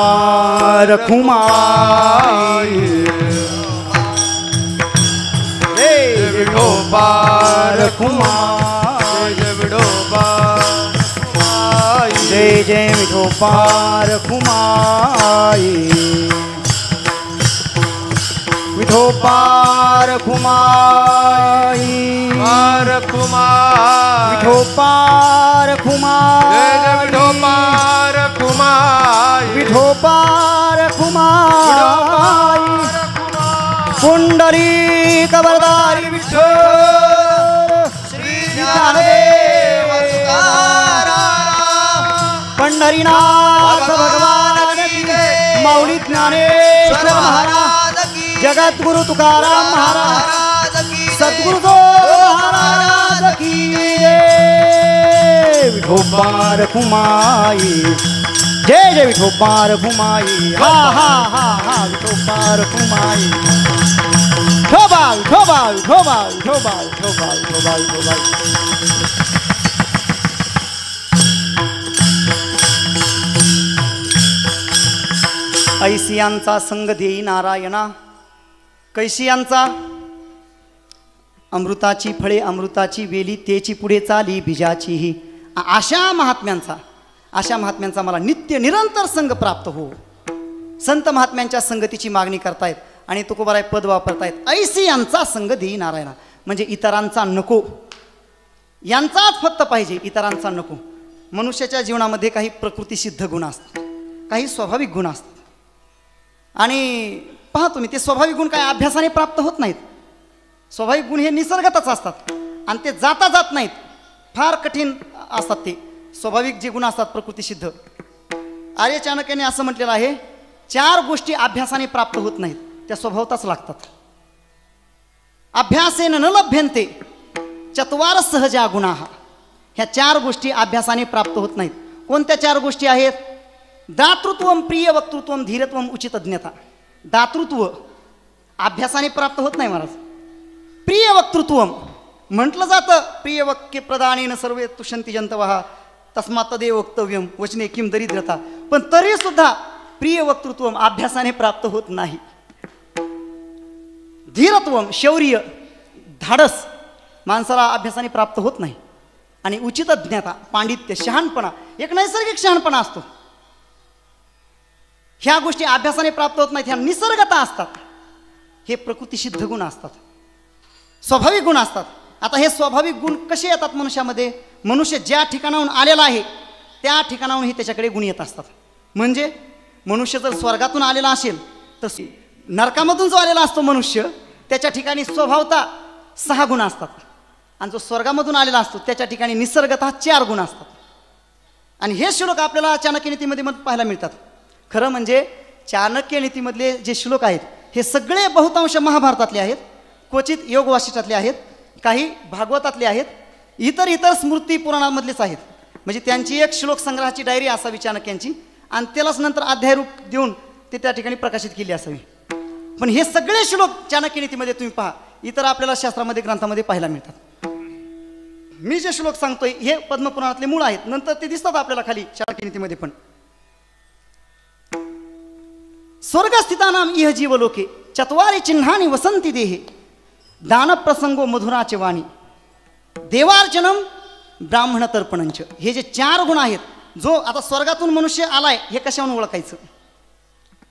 रखुमाई, विठोबा रखुमाई, विठोबा जय जय विठोबा रखुमाई विठोबा रखुमाई रखुमाई विठोबा रखुमाई जय जय विठोबा रखुमाई विठोबा रखुमाई पुंडरीक वरदारी विठ्ठल श्री ज्ञानदेव तुकाराम पंढरीनाथ भगवान की माऊली ज्ञानेश्वर महाराज जगद्गुरु तुकाराम महाराज सद्गुरु महाराज की जय विठोबा रखुमाई जय जय विठोबा रखुमाई हा हा हा हा विठोबा रखुमाई विठोबा विठोबा विठोबा विठोबा विठोबा विठोबा विठोबा ऐसियांचा संग देई नारायणा कैसियांचा अमृताची फळे अमृताची वेली तेची पुढे चाली बीजाची ही अशा महात्म्यांचा मला नित्य निरंतर संग प्राप्त हो. संत महात्म्यांच्या संगतीची मागणी करतायत आणि तुकोबाराय पद वापरतायत ऐसियांचा संग देई नारायणा म्हणजे इतरांचा नको यांचाच फक्त पाहिजे इतरांचा नको. मनुष्याच्या जीवनामध्ये काही प्रकृतीसिद्ध गुण असतात काही स्वाभाविक गुण असतात आणि पहा तुम्ही ते स्वाभाविक गुण काय अभ्यासाने प्राप्त होत नाहीत. स्वाभाविक गुण हे निसर्गातच असतात आणि ते जाता जात नाहीत फार कठीण असतात. ते स्वाभाविक जे गुण असतात प्रकृतीसिद्ध आर्य चाणक्याने असं म्हटलेलं आहे 4 गोष्टी अभ्यासाने प्राप्त होत नाहीत त्या स्वभावताच लागतात. अभ्यासेन न लभ्यन्ते चत्वार सहजा गुणाः ह्या 4 गोष्टी अभ्यासाने प्राप्त होत नाहीत. कोणत्या 4 गोष्टी आहेत? दातृत्वम प्रिय वक्तृत्वम धीरत्वम उचित ज्ञता. दातृत्व अभ्यासाने प्राप्त होत नाही महाराज. प्रिय वक्तृत्वम म्हटलं जातं प्रिय वाक्य प्रदानेन सर्वे तुषंती जंतवः तस्मात् तदेव वक्तव्यम वचने किम दरिद्रता. पण तरी सुद्धा प्रिय वक्तृत्वम अभ्यासाने प्राप्त होत नाही. धीरत्वम शौर्य धाडस माणसाला अभ्यासाने प्राप्त होत नाही. आणि उचित ज्ञाता पांडित्य शहाणपणा एक नैसर्गिक शहाणपणा असतो. ह्या गोष्टी अभ्यासाने प्राप्त होत नाहीत ह्या निसर्गता असतात. हे प्रकृतीसिद्ध गुण असतात स्वाभाविक गुण असतात. आता हे स्वाभाविक गुण कसे येतात मनुष्यामध्ये? मनुष्य ज्या ठिकाणाहून आलेला आहे त्या ठिकाणाहून त्याच्याकडे गुण येत असतात. म्हणजे मनुष्य जर स्वर्गातून आलेला असेल तर नरकामधून जो आलेला असतो मनुष्य त्याच्या ठिकाणी स्वभावता 6 गुण असतात आणि जो स्वर्गामधून आलेला असतो त्याच्या ठिकाणी निसर्गतः 4 गुण असतात. आणि हे श्लोक आपल्याला चाणक्य नीतीमध्ये पाहायला मिळतात. खरं म्हणजे चाणक्य नीतीमधले जे श्लोक आहेत हे सगळे बहुतांश महाभारतातले आहेत, क्वचित योग वासिष्ठातले आहेत, काही भागवतातले आहेत, इतर स्मृती पुराणामधलेच आहेत. म्हणजे त्यांची एक श्लोक संग्रहाची डायरी असावी चाणक्यांची आणि त्यालाच नंतर अध्यायरूप देऊन ते त्या ठिकाणी प्रकाशित केली असावी. पण हे सगळे श्लोक चाणक्य नीतीमध्ये तुम्ही पहा इतर आपल्याला शास्त्रामध्ये ग्रंथामध्ये पाहायला मिळतात. मी जे श्लोक सांगतोय हे पद्मपुराणातले मूळ आहेत नंतर ते दिसतात आपल्याला खाली चाणक्य नीतीमध्ये. पण स्वर्गस्थितानाम इह जीवलोके चत्वारि चिन्हानि वसंती देहे दानप्रसंगो मधुराचे वाणी देवार्चनम ब्राह्मण तर्पणंच. हे जे 4 गुण आहेत जो आता स्वर्गातून मनुष्य आलाय हे कशावरून ओळखायचं?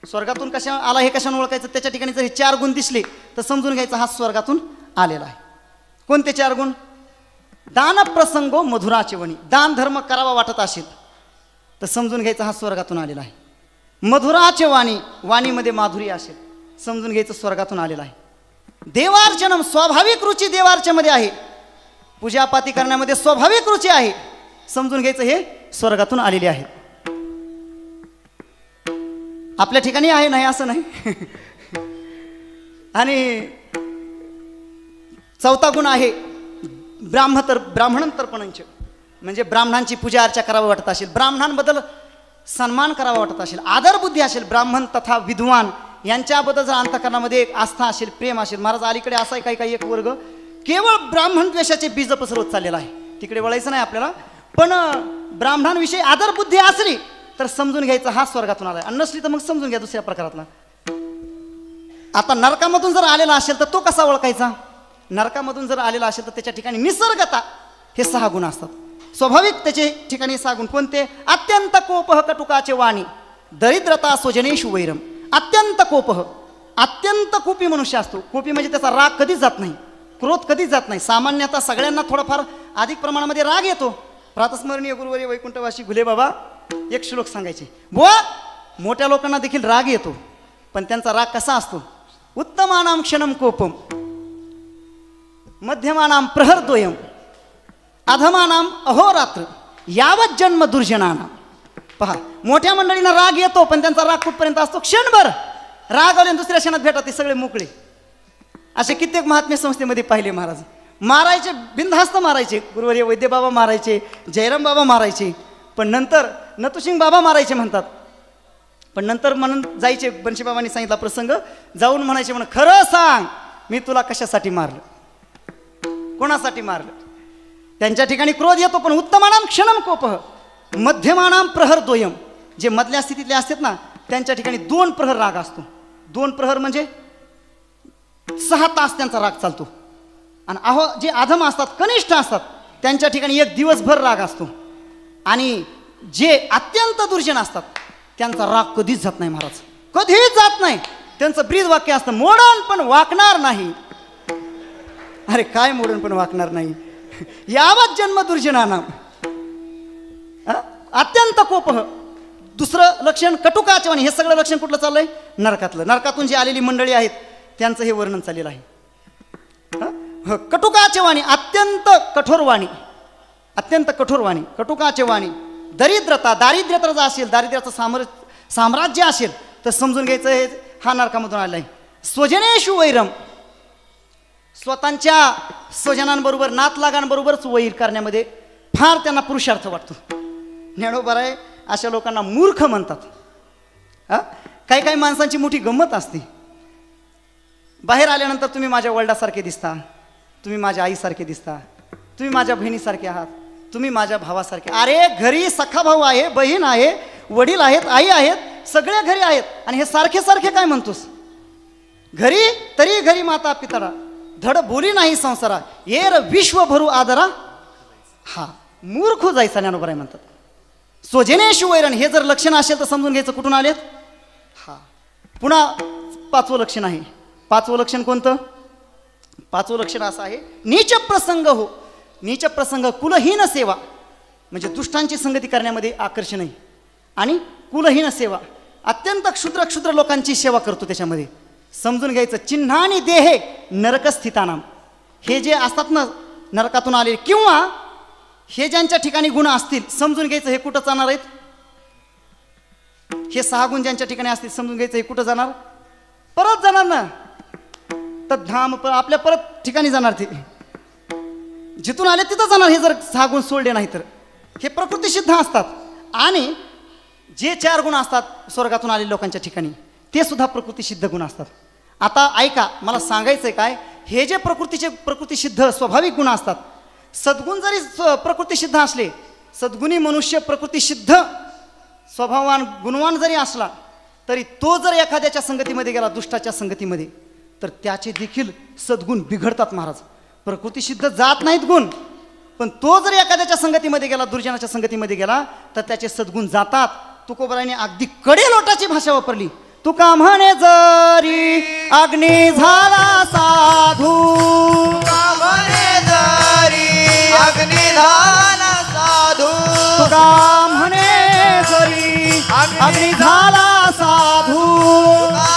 स्वर्गातून कशा आला हे कशावरून ओळखायचं? त्याच्या ठिकाणी जर हे 4 गुण दिसले तर समजून घ्यायचा हा स्वर्गातून आलेला आहे. कोणते 4 गुण? दानप्रसंगो मधुराचे वाणी दान धर्म करावा वाटत असेल तर समजून घ्यायचा हा स्वर्गातून आलेला आहे. मधुराचे वाणी वाणीमध्ये माधुरी असेल समजून घ्यायचं स्वर्गातून आलेलं आहे. देवार्चनम स्वाभाविक रुची देवार्चेमध्ये आहे, पूजापाती करण्यामध्ये स्वाभाविक रुची आहे समजून घ्यायचं हे स्वर्गातून आलेले आहे. आपल्या ठिकाणी आहे नाही असं नाही. आणि 4था गुण आहे ब्राह्मण तर्पणंच म्हणजे ब्राह्मणांची पूजा अर्चा करावी वाटत असेल, ब्राह्मणांबद्दल सन्मान करावा वाटत असेल, आदर बुद्धी असेल, ब्राह्मण तथा विद्वान यांच्याबद्दल जर अंतःकरणामध्ये एक आस्था असेल, प्रेम असेल. महाराज अलीकडे असा काही एक वर्ग केवळ ब्राह्मण द्वेषाचे बीज पसरवत चाललेला आहे. तिकडे वळायचं नाही आपल्याला. पण ब्राह्मणांविषयी आदर बुद्धी असली तर समजून घ्यायचं हा स्वर्गातून आलाय आणि नसली तर मग समजून घ्या दुसऱ्या प्रकारातला. आता नरकामधून जर आलेला असेल तर तो कसा ओळखायचा? नरकामधून जर आलेला असेल तर त्याच्या ठिकाणी निसर्गता हे 6 गुण असतात. स्वाभाविक त्याचे ठिकाणी सागुण कोणते? अत्यंत कोपह कटुकाचे वाणी, दरिद्रता स्वजनेषु वैरम. अत्यंत कोपह, अत्यंत कोपी मनुष्य असतो. कोपी म्हणजे त्याचा राग कधीच जात नाही, क्रोध कधीच जात नाही. सामान्यतः सगळ्यांना थोडाफार अधिक प्रमाणामध्ये राग येतो. प्रातस्मरणीय गुरुवर्य वैकुंठवासी घुले बाबा एक श्लोक सांगायचे, बुवा मोठ्या लोकांना देखील राग येतो, पण त्यांचा राग कसा असतो? उत्तमानाम क्षणम कोपम, मध्यमानाम प्रहरद्वयम, अधमानाम अहोरात्र, यावत जन्म दुर्जनानाम. पहा, मोठ्या मंडळींना राग येतो, पण त्यांचा राग कुठपर्यंत असतो? क्षणभर. राग आले दुसऱ्या क्षणात भेटतात ते सगळे मोकळे. असे कित्येक महात्म्य संस्थेमध्ये पाहिले महाराज. मारायचे, बिनधास्त मारायचे, गुरुवर्य वैद्य बाबा मारायचे, जयराम बाबा मारायचे, पण नंतर नतुसिंग बाबा मारायचे म्हणतात. पण नंतर म्हणून जायचे, बनशी बाबांनी सांगितला प्रसंग, जाऊन म्हणायचे, म्हण खरं सांग मी तुला कशासाठी मारलं, कोणासाठी मारलं? त्यांच्या ठिकाणी क्रोध येतो, पण उत्तमानाम क्षणम कोपह, मध्यमानाम प्रहरद्वयम. जे मधल्या स्थितीतले असतात ना त्यांच्या ठिकाणी 2 प्रहर राग असतो. 2 प्रहर म्हणजे 6 तास त्यांचा राग चालतो. आणि जे अधम असतात, कनिष्ठ असतात, त्यांच्या ठिकाणी 1 दिवसभर राग असतो. आणि जे अत्यंत दुर्जन असतात त्यांचा राग कधीच जात नाही महाराज, कधीच जात नाही. त्यांचं ब्रीद वाक्य असतं, मोडण पण वाकणार नाही. अरे काय मोडण पण वाकणार नाही? यावत जन्म दुर्जनानाम. अत्यंत कोपह. दुसरं लक्षण कटुकाचवाणी. हे सगळं लक्षण कुठलं चाललंय? नरकातलं. नरकातून जी आलेली मंडळी आहेत त्यांचं हे वर्णन चाललेलं आहे. कटुकाचे वाणी, अत्यंत कठोर वाणी, अत्यंत कठोर वाणी, कटुकाचे वाणी. दरिद्रता, दारिद्र्य जर असेल, दारिद्र्याचं साम्राज्य असेल तर समजून घ्यायचं हे हा नरकामधून आलेला आहे. स्वजनेषु वैरम. स्वतःच्या स्वजनांबरोबर, नातलागांबरोबरच वैर करण्यामध्ये फार त्यांना पुरुषार्थ वाटतो. ज्ञानोबा आहे अशा लोकांना मूर्ख म्हणतात. काही काही माणसांची मोठी गंमत असते. बाहेर आल्यानंतर तुम्ही माझ्या वडिलासारखे दिसता, तुम्ही माझ्या आईसारखे दिसता, तुम्ही माझ्या बहिणीसारखे आहात, तुम्ही माझ्या भावासारखे. अरे घरी सखा भाऊ आहे, बहीण आहे, वडील आहेत, आई आहेत, सगळे घरी आहेत, आणि हे सारखे सारखे काय म्हणतोस? घरी तरी घरी माता पितळा, धड बोली नाही संसारा, येर विश्व भरू आदरा. हा मूर्ख जायचा ज्ञानोबराय म्हणतात. स्वजनेषु वैरण. हे जर लक्षण असेल तर समजून घ्यायचं कुठून आलेत. हा पुन्हा 5वं लक्षण आहे. 5वं लक्षण कोणतं? 5वं लक्षण असं आहे, नीच प्रसंग हो. नीच प्रसंग, कुलहीन सेवा, म्हणजे दुष्टांची संगती करण्यामध्ये आकर्षण आहे. आणि कुलहीन सेवा, अत्यंत क्षुद्र लोकांची सेवा करतो त्याच्यामध्ये. समजून घ्यायचं, चिन्हानी देहे नरकस्थितानाम. हे जे असतात ना नरकातून आले, किंवा हे ज्यांच्या ठिकाणी गुण असतील, समजून घ्यायचं हे कुठं जाणार आहेत? हे 6 गुण ज्यांच्या ठिकाणी असतील समजून घ्यायचं हे कुठं जाणार? परत जाणार ना, तर धाम आपल्या परत ठिकाणी जाणार. ते जिथून आले तिथं जाणार. हे जर 6 गुण सोडले नाही तर हे प्रकृती सिद्ध असतात. आणि जे 4 गुण असतात स्वर्गातून आलेल्या लोकांच्या ठिकाणी ते सुद्धा प्रकृती सिद्ध गुण असतात. आता ऐका, मला सांगायचंय काय, हे जे प्रकृती सिद्ध स्वाभाविक गुण असतात, सद्गुण जरी प्रकृती सिद्ध असले, सद्गुणी मनुष्य प्रकृती सिद्ध स्वभावान गुणवान जरी असला, तरी तो जर एखाद्याच्या संगतीमध्ये गेला, दुष्टाच्या संगतीमध्ये, तर त्याचे देखील सद्गुण बिघडतात महाराज. प्रकृती सिद्ध जात नाहीत गुण, पण तो जर एखाद्याच्या संगतीमध्ये गेला, दुर्जनाच्या संगतीमध्ये गेला, तर त्याचे सद्गुण जातात. तुकोबराने अगदी कडे लोटाची भाषा वापरली. तुका म्हणे जरी अग्नी झाला साधू, अग्नी झाला साधू, तुका म्हणे जरी अग्नी झाला साधू,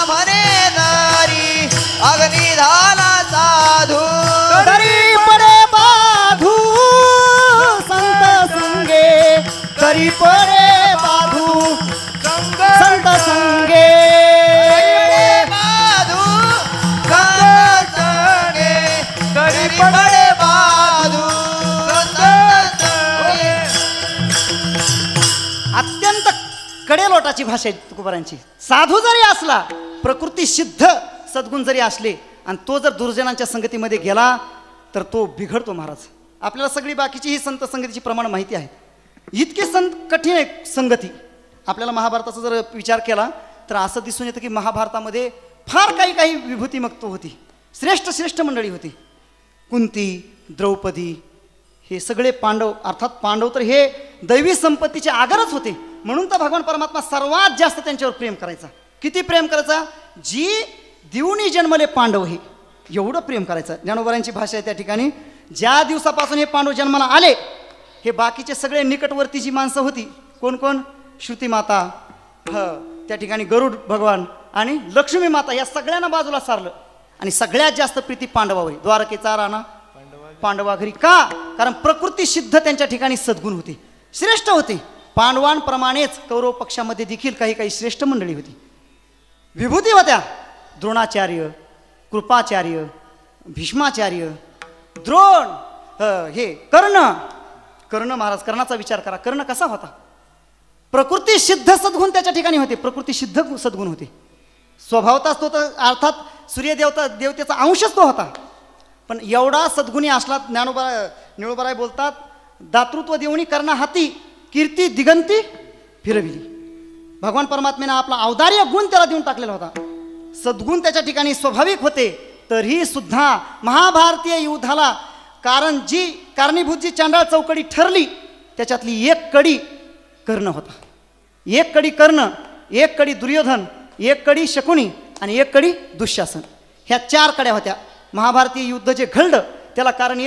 म्हणे जरी अग्नी झाला साधू, तरी पडे बाधू संत संगे, तरी पडे बाधू संत संगे. अत्यंत कडेलोटाची भाषा आहे तुकोबारांची. साधू जरी असला, प्रकृती सिद्ध सद्गुण जरी असले, आणि तो जर दुर्जनांच्या संगतीमध्ये गेला तर तो बिघडतो महाराज. आपल्याला सगळी बाकीची ही संत संगतीची प्रमाण माहिती आहे. इतकी कठीण आहे संगती. आपल्याला महाभारताचा जर विचार केला तर असं दिसून येतं की महाभारतामध्ये फार काही विभूती मग तो होती. श्रेष्ठ मंडळी होती. कुंती, द्रौपदी, हे सगळे पांडव, अर्थात पांडव तर हे दैवी संपत्तीचे आगारच होते, म्हणून तर भगवान परमात्मा सर्वात जास्त त्यांच्यावर प्रेम करायचा. किती प्रेम करायचा? जी देऊनी जन्मले पांडव, हे एवढं प्रेम करायचं. ज्ञानोबारांची भाषा आहे त्या ठिकाणी. ज्या दिवसापासून हे पांडव जन्माला आले, हे बाकीचे सगळे निकटवर्ती जी माणसं होती, कोण कोण? श्रुती माता, त्या ठिकाणी गरुड भगवान आणि लक्ष्मी माता, या सगळ्यांना बाजूला सारलं आणि सगळ्यात जास्त प्रीती पांडवावर. द्वारकेचा राणा पांडवाघरी. का? कारण प्रकृती सिद्ध त्यांच्या ठिकाणी सद्गुण होते, श्रेष्ठ होते. पांडवांप्रमाणेच कौरव पक्षामध्ये देखील काही काही श्रेष्ठ मंडळी होती, विभूती होत्या. द्रोणाचार्य, कृपाचार्य, भीष्माचार्य, द्रोण, हे कर्ण महाराज. कर्णाचा विचार करा, कर्ण कसा होता? प्रकृती सिद्ध सद्गुण त्याच्या ठिकाणी होते, प्रकृती सिद्ध सद्गुण होते. स्वभावताच तो तर अर्थात देवतेचा अंशच तो होता, पण एवढा सद्गुणी असला. ज्ञानोबाराय बोलतात, दातृत्व देऊनी कर्णा हाती कीर्ती दिगंती फिरविली. भगवान परमात्म्याने आपला औदार्य गुण त्याला देऊन टाकलेला होता, सद्गुण त्याच्या ठिकाणी स्वाभाविक होते. तरी सुद्धा महाभारतीय युद्धाला कारणीभूत जी चांडाळ चौकडी ठरली, त्याच्यातली एक कडी कर्ण होता. एक कडी कर्ण, एक कडी दुर्योधन, एक कडी शकुनी आणि एक कडी दुःशासन. ह्या 4 कड्या होत्या. महाभारतीय युद्ध जे घडलं त्याला कारण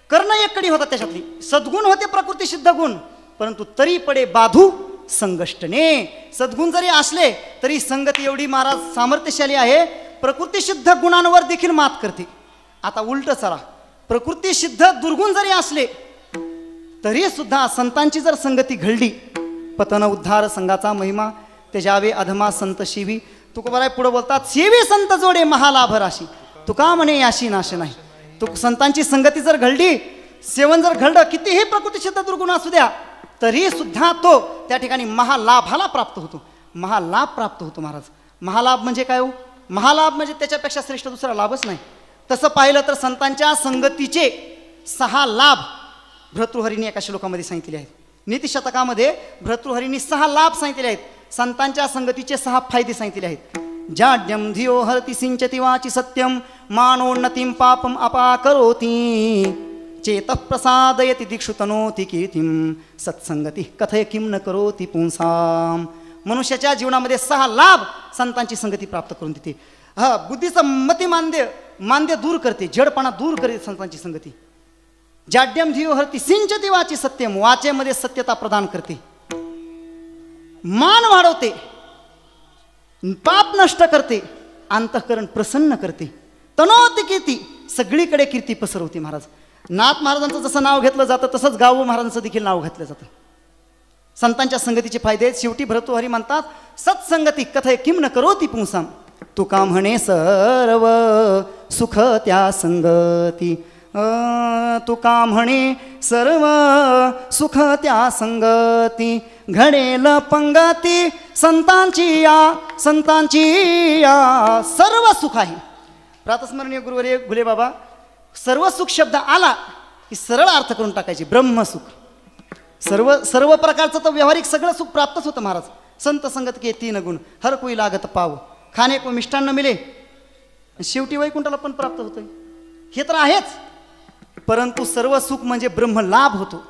कर्ण एक कडी होता. त्याच्यातली सद्गुण होते, प्रकृती सिद्ध गुण, परंतु तरी पडे बाधू संगष्टने. सद्गुण जरी असले तरी संगती एवढी महाराज सामर्थ्यशाली आहे, प्रकृती सिद्ध गुणांवर देखील मात करते. आता उलट चला, प्रकृती सिद्ध दुर्गुण जरी असले तरी सुद्धा संतांची जर संगती घडली, पतन उद्धार संघाचा महिमा त्याजावे अधमा संत शिवी. तुकोबाराय पुढे बोलतात, सेवी संत जोडे महालाभ राशी, तुका म्हणे याशी नाश नाही. संतांची संगती जर घडली, सेवन जर घडलं, कितीही प्रकृती सिद्ध दुर्गुण असू द्या, तरी सुद्धा तो त्या ठिकाणी महालाभाला प्राप्त होतो. महालाभ प्राप्त होतो महाराज. महालाभ म्हणजे काय हो? महालाभ म्हणजे त्याच्यापेक्षा श्रेष्ठ दुसरा लाभच नाही. तसं पाहिलं तर संतांच्या संगतीचे 6 लाभ भर्तृहरीने एका श्लोकामध्ये सांगितले आहेत. नीतिशतकामध्ये भर्तृहरींनी 6 लाभ सांगितले आहेत. संतांच्या संगतीचे 6 फायदे सांगितले आहेत. जाड्यम धियो हरति सिंचति वाचि सत्यम मानोन्नतिं पापम अपाकरोति चेतः प्रसादयति दिक्षु तनोति कीर्तिम सत्संगती कथय किम न करोति पुंसाम. मनुष्याच्या जीवनामध्ये 6 लाभ संतांची संगती प्राप्त करून देते. बुद्धीचं मांद्य दूर करते, जडपणा दूर करते संतांची संगती. जाड्यम धियो हरति सिंचति वाचि सत्यम, वाचेमध्ये सत्यता प्रदान करते, मान वाढवते, पाप नष्ट करते, अंतःकरण प्रसन्न करते, तनोति कीर्ती, सगळीकडे कीर्ती पसरवते. महाराज नाथ महाराजांचं जसं नाव घेतलं जातं तसंच गावो महाराजांचं देखील नाव घेतलं जातं. संतांच्या संगतीचे फायदे आहेत. शेवटी भर्तृहरी म्हणतात, सत्संगती कथय किम न करोति पुंसाम, तुका म्हणे सर्व सुख त्या संगती, तुका म्हणे सर्व सुख त्या संगती, घडेल पंगती संतांची या सर्व सुख आहे. प्रातस्मरणीय गुरुवर्य घुले बाबा, सर्व सुख शब्द आला की सरळ अर्थ करून टाकायचे, ब्रह्मसुख. सर्व प्रकारचं तर व्यावहारिक सगळं सुख प्राप्तच होतं महाराज. संत संगत के 3 गुण, हर कोई लागत पाव, खाणे को मिष्टान्न मिले, शेवटी वैकुंठाला पण प्राप्त होतोय. हे तर आहेच, परंतु सर्व सुख म्हणजे ब्रह्मलाभ होतो.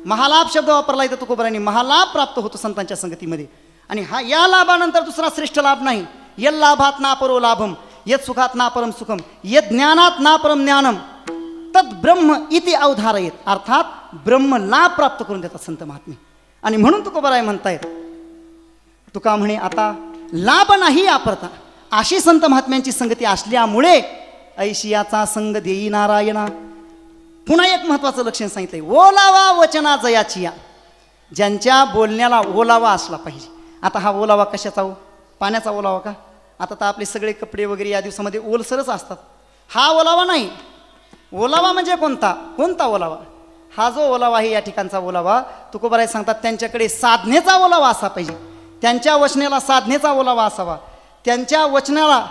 महालाभ शब्द वापरला इथं तुकोबारांनी. महालाभ प्राप्त होतो संतांच्या संगतीमध्ये. आणि या लाभानंतर दुसरा श्रेष्ठ लाभ नाही. यद लाभात ना परो लाभम, यद सुखात ना परम सुखम, यद ज्ञानात ना परम ज्ञानम, तद ब्रह्म इति अवधारयेत. अर्थात ब्रह्म लाभ प्राप्त करून देतात संत महात्मे. आणि म्हणून तुकोबाराय म्हणतायत, तुका म्हणे आता लाभ नाही वापरता, अशी संत महात्म्यांची संगती असल्यामुळे ऐशियाचा संग देई नारायणा. पुन्हा एक महत्वाचं लक्षण सांगितलंय, ओलावा वचना जयाची या. ज्यांच्या बोलण्याला ओलावा असला पाहिजे. आता हा ओलावा कशाचा हो? पाण्याचा ओलावा का? आता तर आपले सगळे कपडे वगैरे या दिवसामध्ये ओलसरच असतात. हा ओलावा नाही. ओलावा म्हणजे कोणता ओलावा? हा जो ओलावा आहे या ठिकाणचा ओलावा, तुकोबाराय सांगतात त्यांच्याकडे साधनेचा ओलावा असा पाहिजे. त्यांच्या वचनाला साधनेचा ओलावा असावा, त्यांच्या वचनाला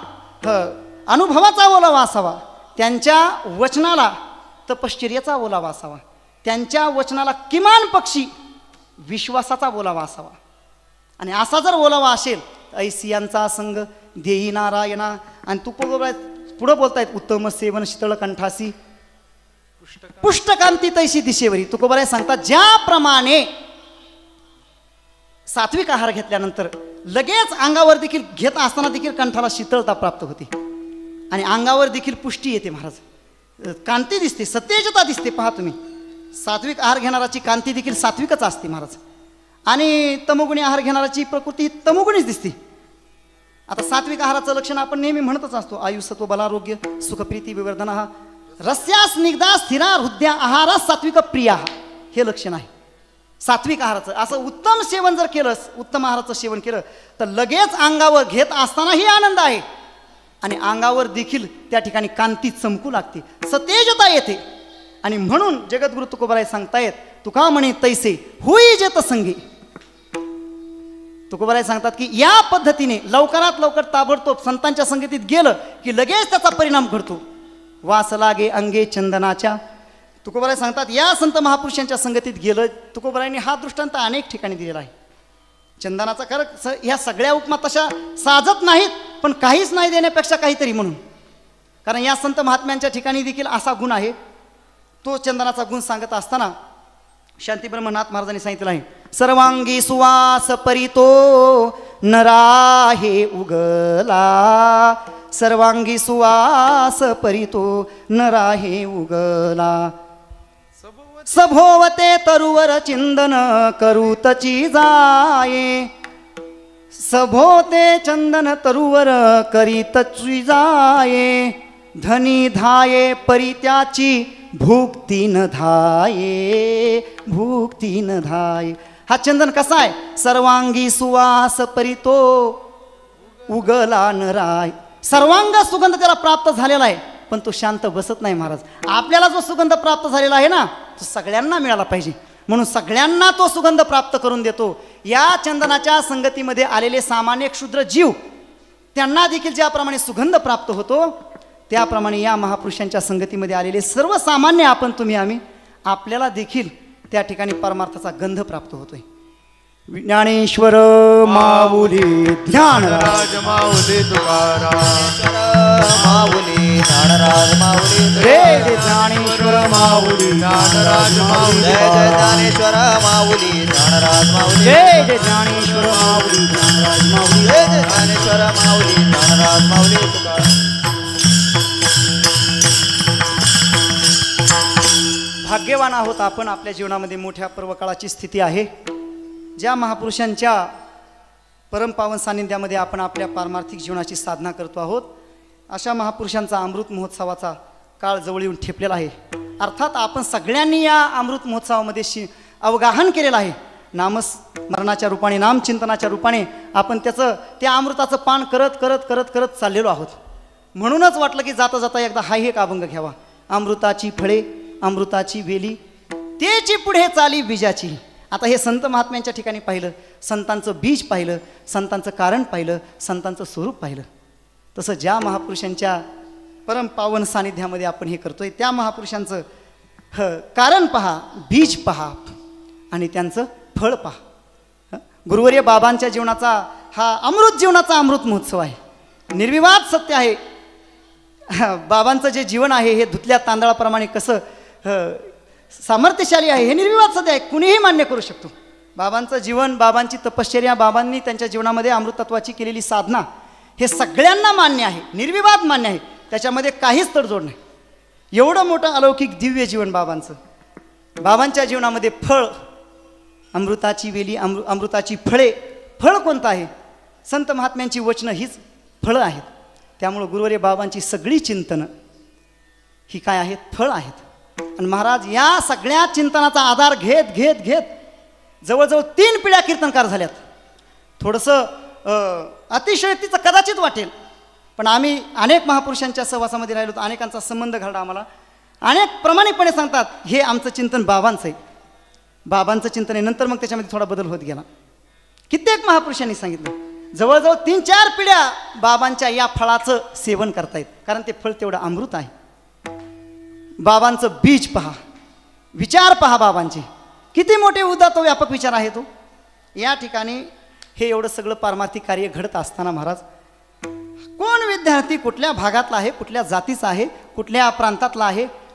अनुभवाचा ओलावा असावा, त्यांच्या वचनाला तपश्चर्याचा ओलावा असावा, त्यांच्या वचनाला किमान पक्षी विश्वासाचा ओलावा असावा. आणि असा जर ओलावा असेल, ऐसियांचा संग देई नारायणा. आणि तुकोबाराय पुढं बोलतायत, उत्तम सेवन शीतळ कंठासी, पुष्टकांती तैशी दिशेवरी. तुकोबाराय सांगतात ज्याप्रमाणे सात्विक आहार घेतल्यानंतर लगेच अंगावर देखील घेत असताना देखील कंठाला शीतलता प्राप्त होते आणि अंगावर देखील पुष्टी येते महाराज, कांती दिसते, सतेजता दिसते. पहा तुम्ही, सात्विक आहार घेणाराची कांती देखील सात्विकच असते महाराज आणि तमोगुणी आहार घेणाराची प्रकृती ही तमोगुणीच दिसते. आता सात्विक आहाराचं लक्षण आपण नेहमी म्हणतच असतो, आयु सत्व बलारोग्य सुखप्रीती विवर्धन हा रस्या स्निग्धा स्थिरा हृदया आहार सात्विक प्रिया, हे लक्षण आहे सात्विक आहाराचं. असं उत्तम सेवन जर केलंस, उत्तम आहाराचं सेवन केलं तर लगेच अंगावर घेत असतानाही आनंद आहे आणि अंगावर देखील त्या ठिकाणी कांती चमकू लागते, सतेजता येते. आणि म्हणून जगद्गुरु तुकोबाराय सांगतायत, तुका म्हणे तैसे होई जेत संगी. तुकोबाराय सांगतात की या पद्धतीने लवकरात लवकर ताबडतोब संतांच्या संगतीत गेलं की लगेच त्याचा परिणाम घडतो. वास लागे अंगे चंदनाच्या. तुकोबाराय सांगतात या संत महापुरुषांच्या संगतीत गेलं. तुकोबारायांनी हा दृष्टांत अनेक ठिकाणी दिलेला आहे. चंदनाचा खरं ह्या सगळ्या उपमा तशा साजत नाहीत, पण काहीच नाही देण्यापेक्षा काहीतरी म्हणून, कारण या संत महात्म्यांच्या ठिकाणी देखील असा गुण आहे. तो चंदनाचा गुण सांगत असताना शांती ब्रह्मनाथ महाराजांनी सांगितलं आहे, सर्वांगी सुवास परितो नराहे उगला. सर्वांगी सुवास परितो नराहे उगला. सभोवते तरुवर चिंदन करूतची जाये. सभोवते चंदन तरुवर करीतची जाये. धनी धाये परित्याची भुक्ती न धाये. भुक्ती न धाये. हा चंदन कसा आहे? सर्वांगी सुवास परितो उगला नराय. सर्वांग सुगंध त्याला प्राप्त झालेला आहे, पण तो शांत बसत नाही महाराज. आपल्याला जो सुगंध प्राप्त झालेला आहे ना, तो सगळ्यांना मिळाला पाहिजे, म्हणून सगळ्यांना तो सुगंध प्राप्त करून देतो. या चंदनाच्या संगतीमध्ये आलेले सामान्य क्षुद्र जीव, त्यांना देखील ज्याप्रमाणे सुगंध प्राप्त होतो, त्याप्रमाणे या महापुरुषांच्या संगतीमध्ये आलेले सर्वसामान्य आपण तुम्ही आम्ही, आपल्याला देखील त्या ठिकाणी परमार्थाचा गंध प्राप्त होतोय. ज्ञानेश्वर माऊली ज्ञानराज माऊली तुकाराम माऊली ज्ञानराज माऊली जय जय ज्ञानेश्वर माऊली ज्ञानराज माऊली जय जय ज्ञानेश्वर माऊली ज्ञानराज माऊली जय जय ज्ञानेश्वर माऊली ज्ञानराज माऊली जय जय ज्ञानेश्वर माऊली ज्ञानराज माऊली तुकाराम. भाग्यवान आहोत आपण. आपल्या जीवनामध्ये मोठ्या पर्वकाळाची स्थिती आहे. ज्या महापुरुषांच्या परमपावन सानिध्यामध्ये आपण आपल्या पारमार्थिक जीवनाची साधना करतो आहोत, अशा महापुरुषांचा अमृत महोत्सवाचा काळ जवळ येऊन ठेपलेला आहे. अर्थात आपण सगळ्यांनी या अमृत महोत्सवामध्ये अवगाहन केलेलं आहे. नामस्मरणाच्या रूपाने, नामचिंतनाच्या रूपाने आपण त्या अमृताचं पान करत करत करत करत चाललेलो आहोत. म्हणूनच वाटलं की जाता जाता एकदा हा एक अभंग घ्यावा. अमृताची फळे अमृताची वेली तेची पुढे चाली बीजाची. आता हे संत महात्म्यांच्या ठिकाणी पाहिलं, संतांचं बीज पाहिलं, संतांचं कारण पाहिलं, संतांचं स्वरूप पाहिलं. तसं ज्या महापुरुषांच्या परमपावन सानिध्यामध्ये आपण हे करतोय, त्या महापुरुषांचं कारण पहा, बीज पहा आणि त्यांचं फळ पहा. गुरुवर्य बाबांच्या जीवनाचा हा अमृत जीवनाचा अमृत महोत्सव आहे. निर्विवाद सत्य आहे. बाबांचं जे जीवन आहे हे धुतल्या तांदळाप्रमाणे कसं सामर्थ्यशाली आहे हे निर्विवाद सत्य आहे, कुणीही मान्य करू शकतो. बाबांचं जीवन, बाबांची तपश्चर्या, बाबांनी त्यांच्या जीवनामध्ये अमृतत्वाची केलेली साधना हे सगळ्यांना मान्य आहे, निर्विवाद मान्य आहे, त्याच्यामध्ये काहीच तडजोड नाही. एवढं मोठं अलौकिक दिव्य जीवन बाबांचं. बाबांच्या जीवनामध्ये फळ अमृताची वेली, अमृताची फळे. फळ कोणतं आहे? संत महात्म्यांची वचनं हीच फळं आहेत. त्यामुळं गुरुवर्य बाबांची सगळी चिंतनं ही काय आहेत? फळ आहेत. आणि महाराज या सगळ्या चिंतनाचा आधार घेत घेत घेत जवळजवळ 3 पिढ्या कीर्तनकार झाल्यात. थोडंसं अतिशयोक्तीचं कदाचित वाटेल, पण आम्ही अनेक महापुरुषांच्या सहवासामध्ये राहिलो, अनेकांचा संबंध घडला आम्हाला. अनेक प्रामाणिकपणे सांगतात हे आमचं चिंतन बाबांचं आहे, बाबांचं चिंतन आहे. नंतर मग त्याच्यामध्ये थोडा बदल होत गेला. कित्येक महापुरुषांनी सांगितलं जवळजवळ 3-4 पिढ्या बाबांच्या या फळाचं सेवन करतायत, कारण ते फळ तेवढं अमृत आहे. बाबांचं बीज पहा, विचार पहा, बाबांचे किती मोठे उदात्त व्यापक विचार आहे तो. या ठिकाणी हे एवढं सगळं पारमार्थिक कार्य घडत असताना महाराज, कोण विद्यार्थी कुठल्या भागातला आहे, कुठल्या जातीचा आहे, कुठल्या प्रांतातला आहे,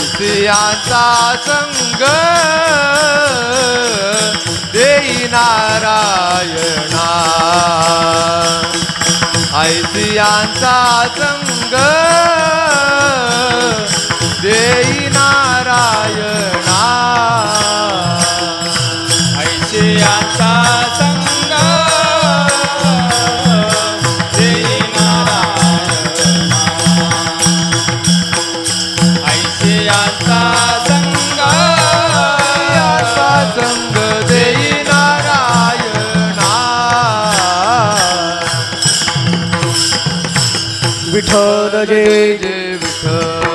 ऐसियांचा संग देई नारायणा ऐसियांचा संग देई नारायणा ऐशियाचा संग देई नारायणा ऐशियाचा संग याचा संग देई नारायणा विठ्ठल जय जय विठ्ठल